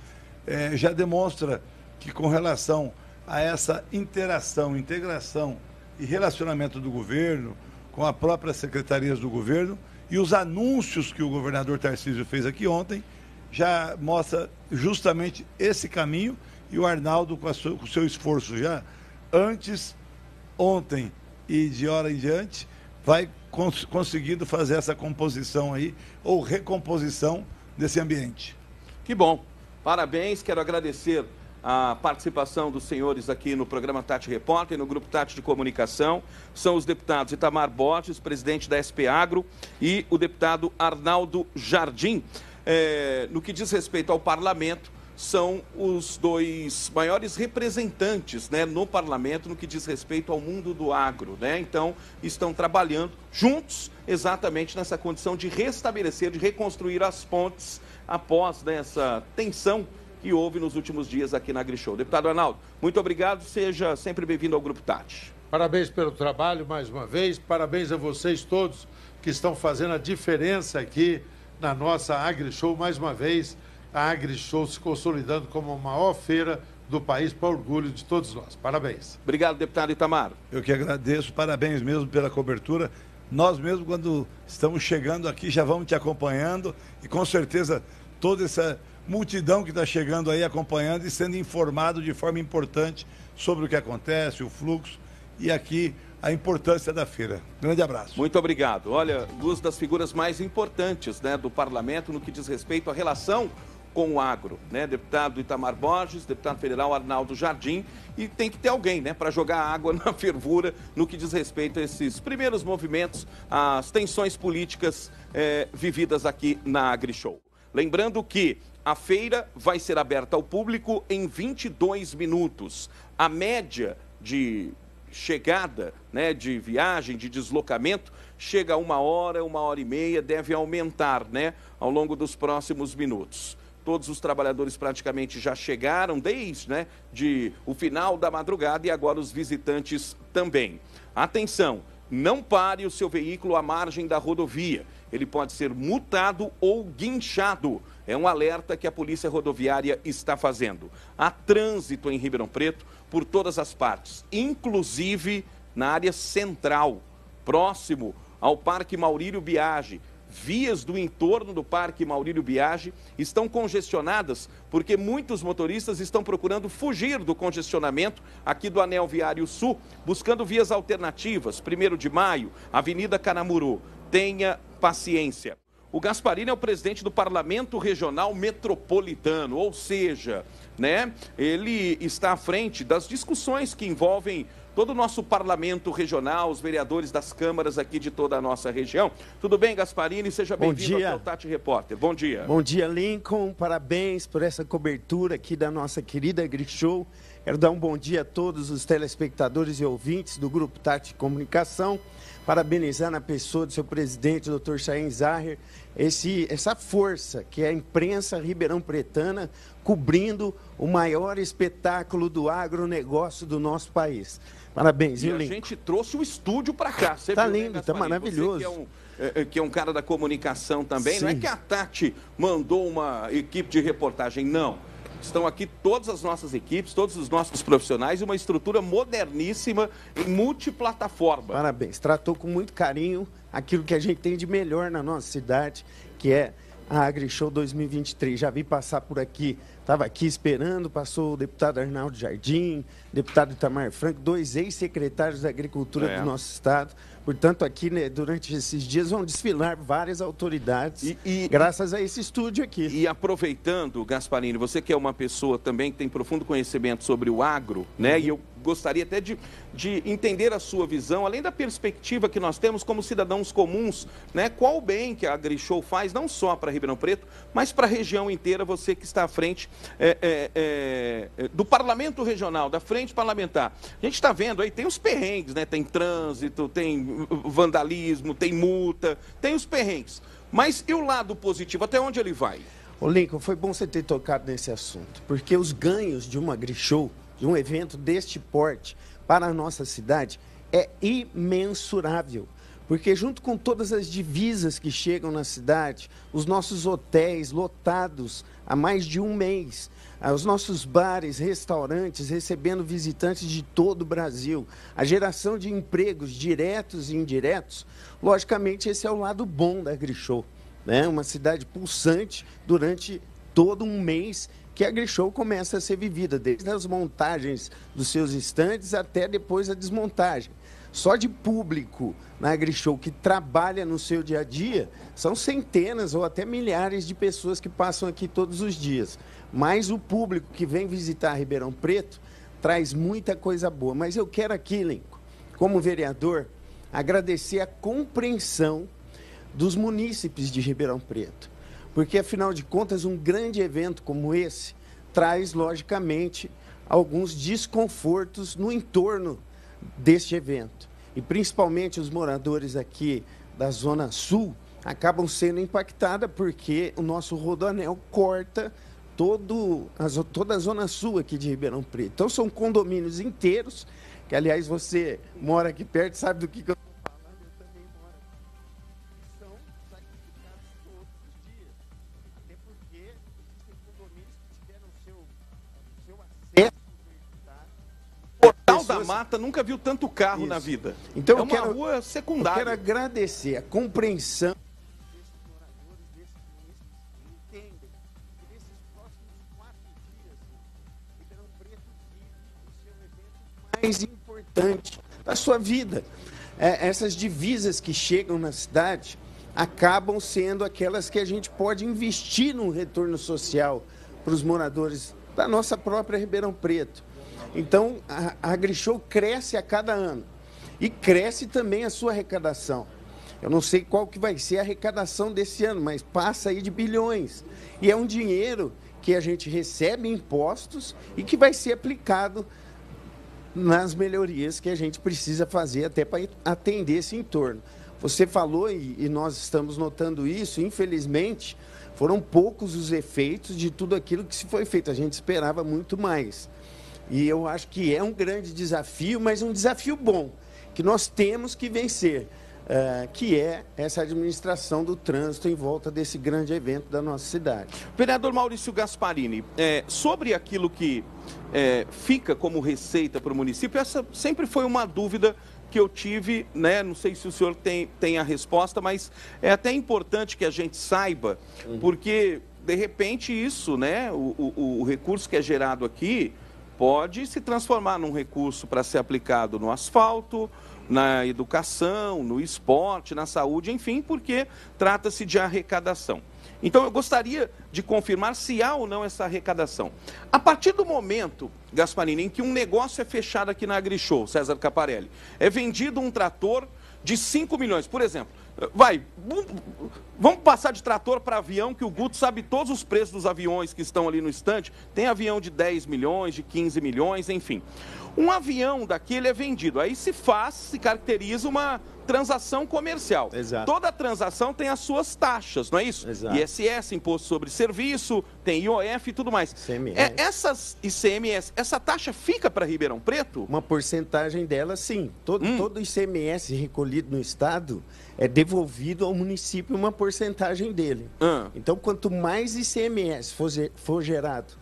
já demonstra que com relação a essa interação, integração e relacionamento do governo com as próprias secretarias do governo e os anúncios que o governador Tarcísio fez aqui ontem, já mostra justamente esse caminho e o Arnaldo com o seu esforço já antes, ontem e de hora em diante, vai conseguindo fazer essa composição aí, ou recomposição desse ambiente. Que bom, parabéns, quero agradecer a participação dos senhores aqui no programa Tati Repórter, no Grupo Tati de Comunicação. São os deputados Itamar Borges, presidente da SP Agro, e o deputado Arnaldo Jardim. No que diz respeito ao parlamento, são os 2 maiores representantes, né, no parlamento no que diz respeito ao mundo do agro, né? Então, estão trabalhando juntos exatamente nessa condição de restabelecer, de reconstruir as pontes após, né, essa tensão que houve nos últimos dias aqui na AgriShow. Deputado Arnaldo, muito obrigado, seja sempre bem-vindo ao Grupo Tati. Parabéns pelo trabalho mais uma vez, parabéns a vocês todos que estão fazendo a diferença aqui na nossa AgriShow. Mais uma vez, a AgriShow se consolidando como a maior feira do país, para orgulho de todos nós. Parabéns. Obrigado, deputado Itamar. Eu que agradeço, parabéns mesmo pela cobertura. Nós mesmo, quando estamos chegando aqui, já vamos te acompanhando e com certeza toda essa multidão que está chegando aí acompanhando e sendo informado de forma importante sobre o que acontece, o fluxo e aqui a importância da feira. Grande abraço. Muito obrigado. Olha, duas das figuras mais importantes, né, do parlamento no que diz respeito à relação com o agro, né? Deputado Itamar Borges, deputado federal Arnaldo Jardim, e tem que ter alguém, né, para jogar água na fervura no que diz respeito a esses primeiros movimentos, as tensões políticas vividas aqui na AgriShow. Lembrando que a feira vai ser aberta ao público em 22 minutos. A média de chegada, né, de viagem, de deslocamento, chega a 1 hora, 1h30, deve aumentar, né, ao longo dos próximos minutos. Todos os trabalhadores praticamente já chegaram desde, né, o final da madrugada e agora os visitantes também. Atenção, não pare o seu veículo à margem da rodovia. Ele pode ser multado ou guinchado. É um alerta que a Polícia Rodoviária está fazendo. Há trânsito em Ribeirão Preto por todas as partes, inclusive na área central, próximo ao Parque Maurílio Biagi. Vias do entorno do Parque Maurílio Biagi estão congestionadas porque muitos motoristas estão procurando fugir do congestionamento aqui do Anel Viário Sul, buscando vias alternativas. 1º de Maio, Avenida Canamuru. Tenha paciência. O Gasparini é o presidente do Parlamento Regional Metropolitano, ou seja, né, ele está à frente das discussões que envolvem todo o nosso parlamento regional, os vereadores das câmaras aqui de toda a nossa região. Tudo bem, Gasparini? Seja bem-vindo ao Tati Repórter. Bom dia. Bom dia, Lincoln. Parabéns por essa cobertura aqui da nossa querida AgriShow. Quero dar um bom dia a todos os telespectadores e ouvintes do Grupo Tati Comunicação. Parabenizar na pessoa do seu presidente, Dr. Chaim Zahrer, essa força que é a imprensa ribeirão-pretana cobrindo o maior espetáculo do agronegócio do nosso país. Parabéns, viu, Lincoln? A gente trouxe o estúdio para cá. Está lindo, está maravilhoso. Você que é um cara da comunicação também, sim. Não é que a Tati mandou uma equipe de reportagem, não. Estão aqui todas as nossas equipes, todos os nossos profissionais e uma estrutura moderníssima em multiplataforma. Parabéns. Tratou com muito carinho aquilo que a gente tem de melhor na nossa cidade, que é a AgriShow 2023. Já vi passar por aqui, estava aqui esperando, passou o deputado Arnaldo Jardim, deputado Itamar Franco, 2 ex-secretários da Agricultura do nosso estado. Portanto, aqui, né, durante esses dias vão desfilar várias autoridades, graças a esse estúdio aqui. E aproveitando, Gasparini, você que é uma pessoa também que tem profundo conhecimento sobre o agro, né? E eu gostaria até de entender a sua visão, além da perspectiva que nós temos como cidadãos comuns, né? Qual o bem que a AgriShow faz, não só para Ribeirão Preto, mas para a região inteira, você que está à frente do Parlamento Regional, da Frente Parlamentar. A gente está vendo aí, tem os perrengues, né? Tem trânsito, tem vandalismo, tem multa, tem os perrengues. Mas e o lado positivo, até onde ele vai? Ô Lincoln, foi bom você ter tocado nesse assunto, porque os ganhos de uma AgriShow, de um evento deste porte para a nossa cidade, é imensurável. Porque junto com todas as divisas que chegam na cidade, os nossos hotéis lotados há mais de um mês, os nossos bares, restaurantes recebendo visitantes de todo o Brasil, a geração de empregos diretos e indiretos, logicamente esse é o lado bom da AgriShow, né? Uma cidade pulsante durante todo um mês que a AgriShow começa a ser vivida, desde as montagens dos seus estandes até depois a desmontagem. Só de público na AgriShow que trabalha no seu dia a dia, são centenas ou até milhares de pessoas que passam aqui todos os dias. Mas o público que vem visitar Ribeirão Preto traz muita coisa boa. Mas eu quero aqui, Lincoln, como vereador, agradecer a compreensão dos munícipes de Ribeirão Preto. Porque, afinal de contas, um grande evento como esse traz, logicamente, alguns desconfortos no entorno deste evento. E, principalmente, os moradores aqui da Zona Sul acabam sendo impactados porque o nosso rodoanel corta toda a Zona Sul aqui de Ribeirão Preto. Então, são condomínios inteiros, que, aliás, você mora aqui perto, sabe do que eu estou falando, eu também moro aqui. lata, nunca viu tanto carro na vida. Então, é uma rua secundária. Eu quero agradecer a compreensão desses moradores desse município que entendem que nesses próximos 4 dias, Ribeirão Preto vive o seu evento mais importante da sua vida. Essas divisas que chegam na cidade acabam sendo aquelas que a gente pode investir num retorno social para os moradores da nossa própria Ribeirão Preto. Então, a AgriShow cresce a cada ano e cresce também a sua arrecadação. Eu não sei qual que vai ser a arrecadação desse ano, mas passa aí de bilhões. E é um dinheiro que a gente recebe em impostos e que vai ser aplicado nas melhorias que a gente precisa fazer até para atender esse entorno. Você falou, e nós estamos notando isso, infelizmente, foram poucos os efeitos de tudo aquilo que se foi feito. A gente esperava muito mais. E eu acho que é um grande desafio, mas um desafio bom, que nós temos que vencer, que é essa administração do trânsito em volta desse grande evento da nossa cidade. Vereador Maurício Gasparini, sobre aquilo que fica como receita para o município, essa sempre foi uma dúvida que eu tive, né? Não sei se o senhor tem a resposta, mas é até importante que a gente saiba, porque, de repente, isso, né? O recurso que é gerado aqui pode se transformar num recurso para ser aplicado no asfalto, na educação, no esporte, na saúde, enfim, porque trata-se de arrecadação. Então, eu gostaria de confirmar se há ou não essa arrecadação. A partir do momento, Gasparini, em que um negócio é fechado aqui na AgriShow, César Caparelli, é vendido um trator de 5 milhões, por exemplo. Vamos passar de trator para avião, que o Guto sabe todos os preços dos aviões que estão ali no estande. Tem avião de 10 milhões, de 15 milhões, enfim. Um avião daquele é vendido. Aí se caracteriza uma transação comercial. Exato. Toda transação tem as suas taxas, não é isso? Exato. ISS, Imposto sobre Serviço, tem IOF e tudo mais. ICMS. Essas ICMS, essa taxa fica para Ribeirão Preto? Uma porcentagem dela, sim. Todo ICMS recolhido no Estado é devolvido ao município uma porcentagem dele. Então, quanto mais ICMS for gerado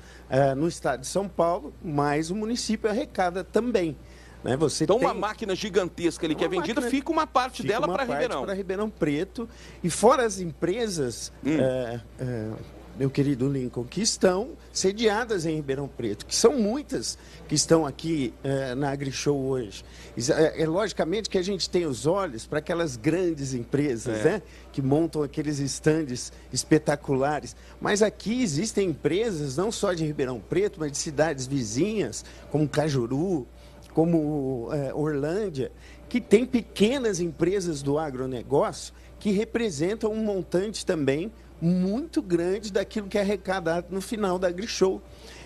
no Estado de São Paulo, mais o município arrecada também. Né? Então, uma máquina gigantesca ali que é vendida, fica uma parte dela para Ribeirão. Para Ribeirão Preto. E fora as empresas, meu querido Lincoln, que estão sediadas em Ribeirão Preto, que são muitas que estão aqui na AgriShow hoje. Logicamente que a gente tem os olhos para aquelas grandes empresas, né, que montam aqueles estandes espetaculares. Mas aqui existem empresas, não só de Ribeirão Preto, mas de cidades vizinhas, como Cajuru, como Orlândia, que tem pequenas empresas do agronegócio que representam um montante também muito grande daquilo que é arrecadado no final da AgriShow.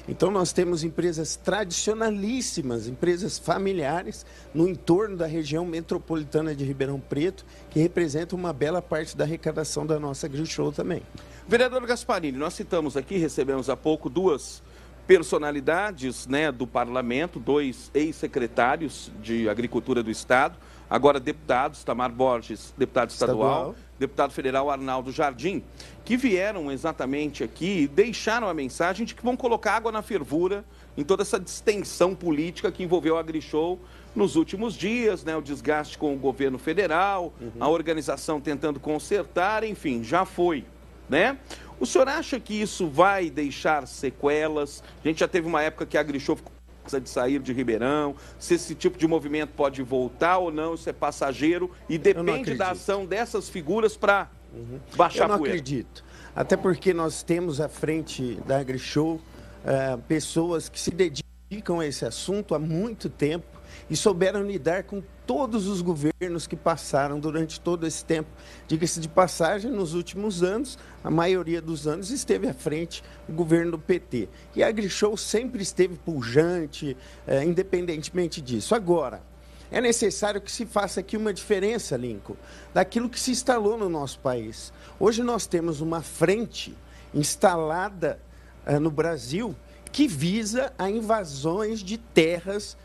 Então, nós temos empresas tradicionalíssimas, empresas familiares, no entorno da região metropolitana de Ribeirão Preto, que representam uma bela parte da arrecadação da nossa AgriShow também. Vereador Gasparini, nós citamos aqui, recebemos há pouco duas personalidades, né, do parlamento, 2 ex-secretários de Agricultura do Estado, agora deputados, Tamar Borges, deputado estadual, deputado federal Arnaldo Jardim, que vieram exatamente aqui e deixaram a mensagem de que vão colocar água na fervura em toda essa distensão política que envolveu a AgriShow nos últimos dias, né, o desgaste com o governo federal, a organização tentando consertar, enfim, já foi, né? O senhor acha que isso vai deixar sequelas? A gente já teve uma época que a AgriShow ficou de sair de Ribeirão, se esse tipo de movimento pode voltar ou não, isso é passageiro e depende da ação dessas figuras para baixar a poeira. Eu não acredito, até porque nós temos à frente da AgriShow pessoas que se dedicam a esse assunto há muito tempo e souberam lidar com todos os governos que passaram durante todo esse tempo. Diga-se de passagem, nos últimos anos, a maioria dos anos esteve à frente o governo do PT. E a AgriShow sempre esteve pujante, independentemente disso. Agora, é necessário que se faça aqui uma diferença, Lincoln, daquilo que se instalou no nosso país. Hoje nós temos uma frente instalada no Brasil que visa a invasões de terras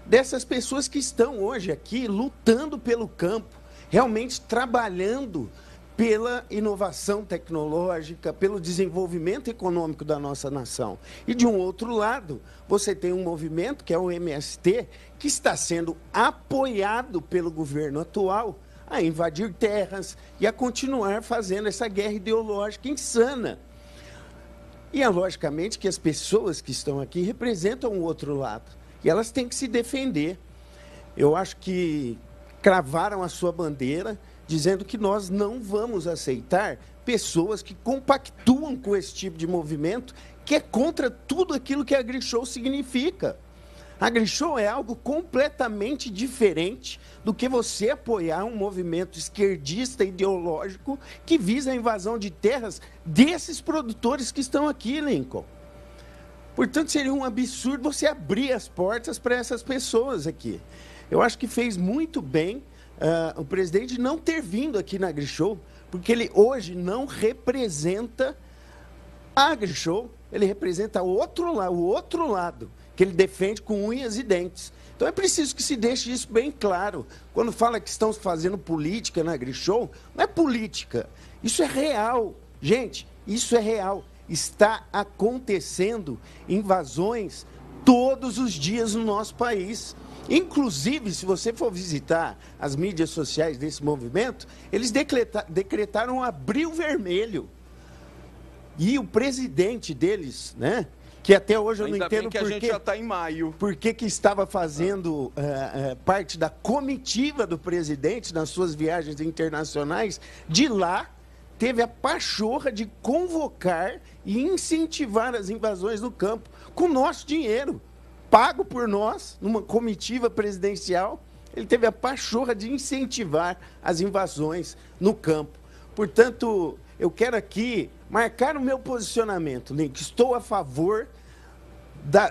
dessas pessoas que estão hoje aqui lutando pelo campo, realmente trabalhando pela inovação tecnológica, pelo desenvolvimento econômico da nossa nação. E, de um outro lado, você tem um movimento, que é o MST, que está sendo apoiado pelo governo atual a invadir terras e a continuar fazendo essa guerra ideológica insana. E é logicamente que as pessoas que estão aqui representam o outro lado. E elas têm que se defender. Eu acho que cravaram a sua bandeira, dizendo que nós não vamos aceitar pessoas que compactuam com esse tipo de movimento, que é contra tudo aquilo que a AgriShow significa. A AgriShow é algo completamente diferente do que você apoiar um movimento esquerdista ideológico que visa a invasão de terras desses produtores que estão aqui, Lincoln. Portanto, seria um absurdo você abrir as portas para essas pessoas aqui. Eu acho que fez muito bem o presidente não ter vindo aqui na AgriShow, porque ele hoje não representa a AgriShow, ele representa o outro lado, que ele defende com unhas e dentes. Então é preciso que se deixe isso bem claro. Quando fala que estão fazendo política na AgriShow, não é política, isso é real. Gente, isso é real. Está acontecendo invasões todos os dias no nosso país. Inclusive, se você for visitar as mídias sociais desse movimento, eles decretaram um abril vermelho. E o presidente deles, né, que até hoje eu não entendo que a gente já está em maio. Por que estava fazendo parte da comitiva do presidente nas suas viagens internacionais, de lá teve a pachorra de convocar e incentivar as invasões no campo com nosso dinheiro, pago por nós, numa comitiva presidencial. Ele teve a pachorra de incentivar as invasões no campo. Portanto, eu quero aqui marcar o meu posicionamento, Link. Estou a favor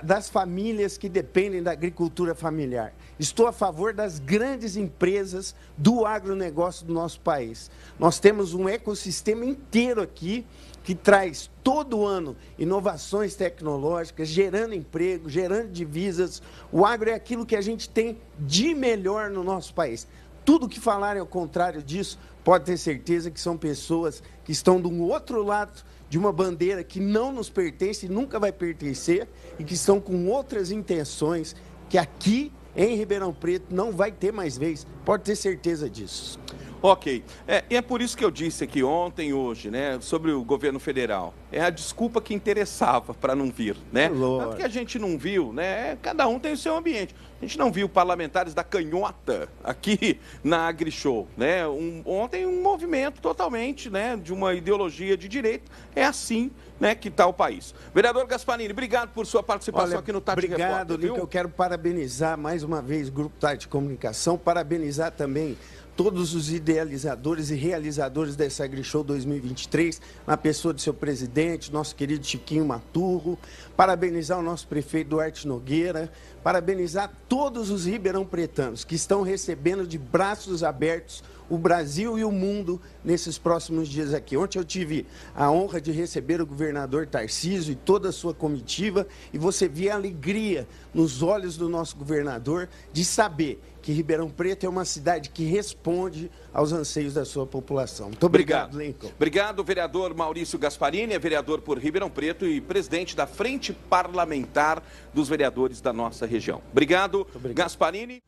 das famílias que dependem da agricultura familiar. Estou a favor das grandes empresas do agronegócio do nosso país. Nós temos um ecossistema inteiro aqui que traz todo ano inovações tecnológicas, gerando emprego, gerando divisas. O agro é aquilo que a gente tem de melhor no nosso país. Tudo que falarem ao contrário disso, pode ter certeza que são pessoas que estão do outro lado de uma bandeira que não nos pertence e nunca vai pertencer, e que estão com outras intenções que aqui em Ribeirão Preto não vai ter mais vez. Pode ter certeza disso. Ok. E é por isso que eu disse aqui ontem, hoje, né, sobre o governo federal. É a desculpa que interessava para não vir, né? Tanto que a gente não viu, né? Cada um tem o seu ambiente. A gente não viu parlamentares da canhota aqui na AgriShow, né? Ontem um movimento totalmente, né, de uma ideologia de direita. É assim, né, que está o país. Vereador Gasparini, obrigado por sua participação aqui no Tati Repórter. Obrigado, Lincoln. Eu quero parabenizar mais uma vez o Grupo Tati Comunicação, parabenizar também todos os idealizadores e realizadores dessa AgriShow 2023, na pessoa do seu presidente, nosso querido Chiquinho Maturro, parabenizar o nosso prefeito Duarte Nogueira, parabenizar todos os ribeirão-pretanos que estão recebendo de braços abertos o Brasil e o mundo nesses próximos dias aqui. Ontem eu tive a honra de receber o governador Tarcísio e toda a sua comitiva, e você via a alegria nos olhos do nosso governador de saber que Ribeirão Preto é uma cidade que responde aos anseios da sua população. Muito obrigado, Lincoln. Obrigado, vereador Maurício Gasparini, é vereador por Ribeirão Preto e presidente da Frente Parlamentar dos Vereadores da nossa região. Obrigado, Gasparini.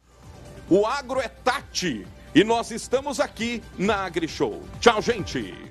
O agro é Tati e nós estamos aqui na AgriShow. Tchau, gente.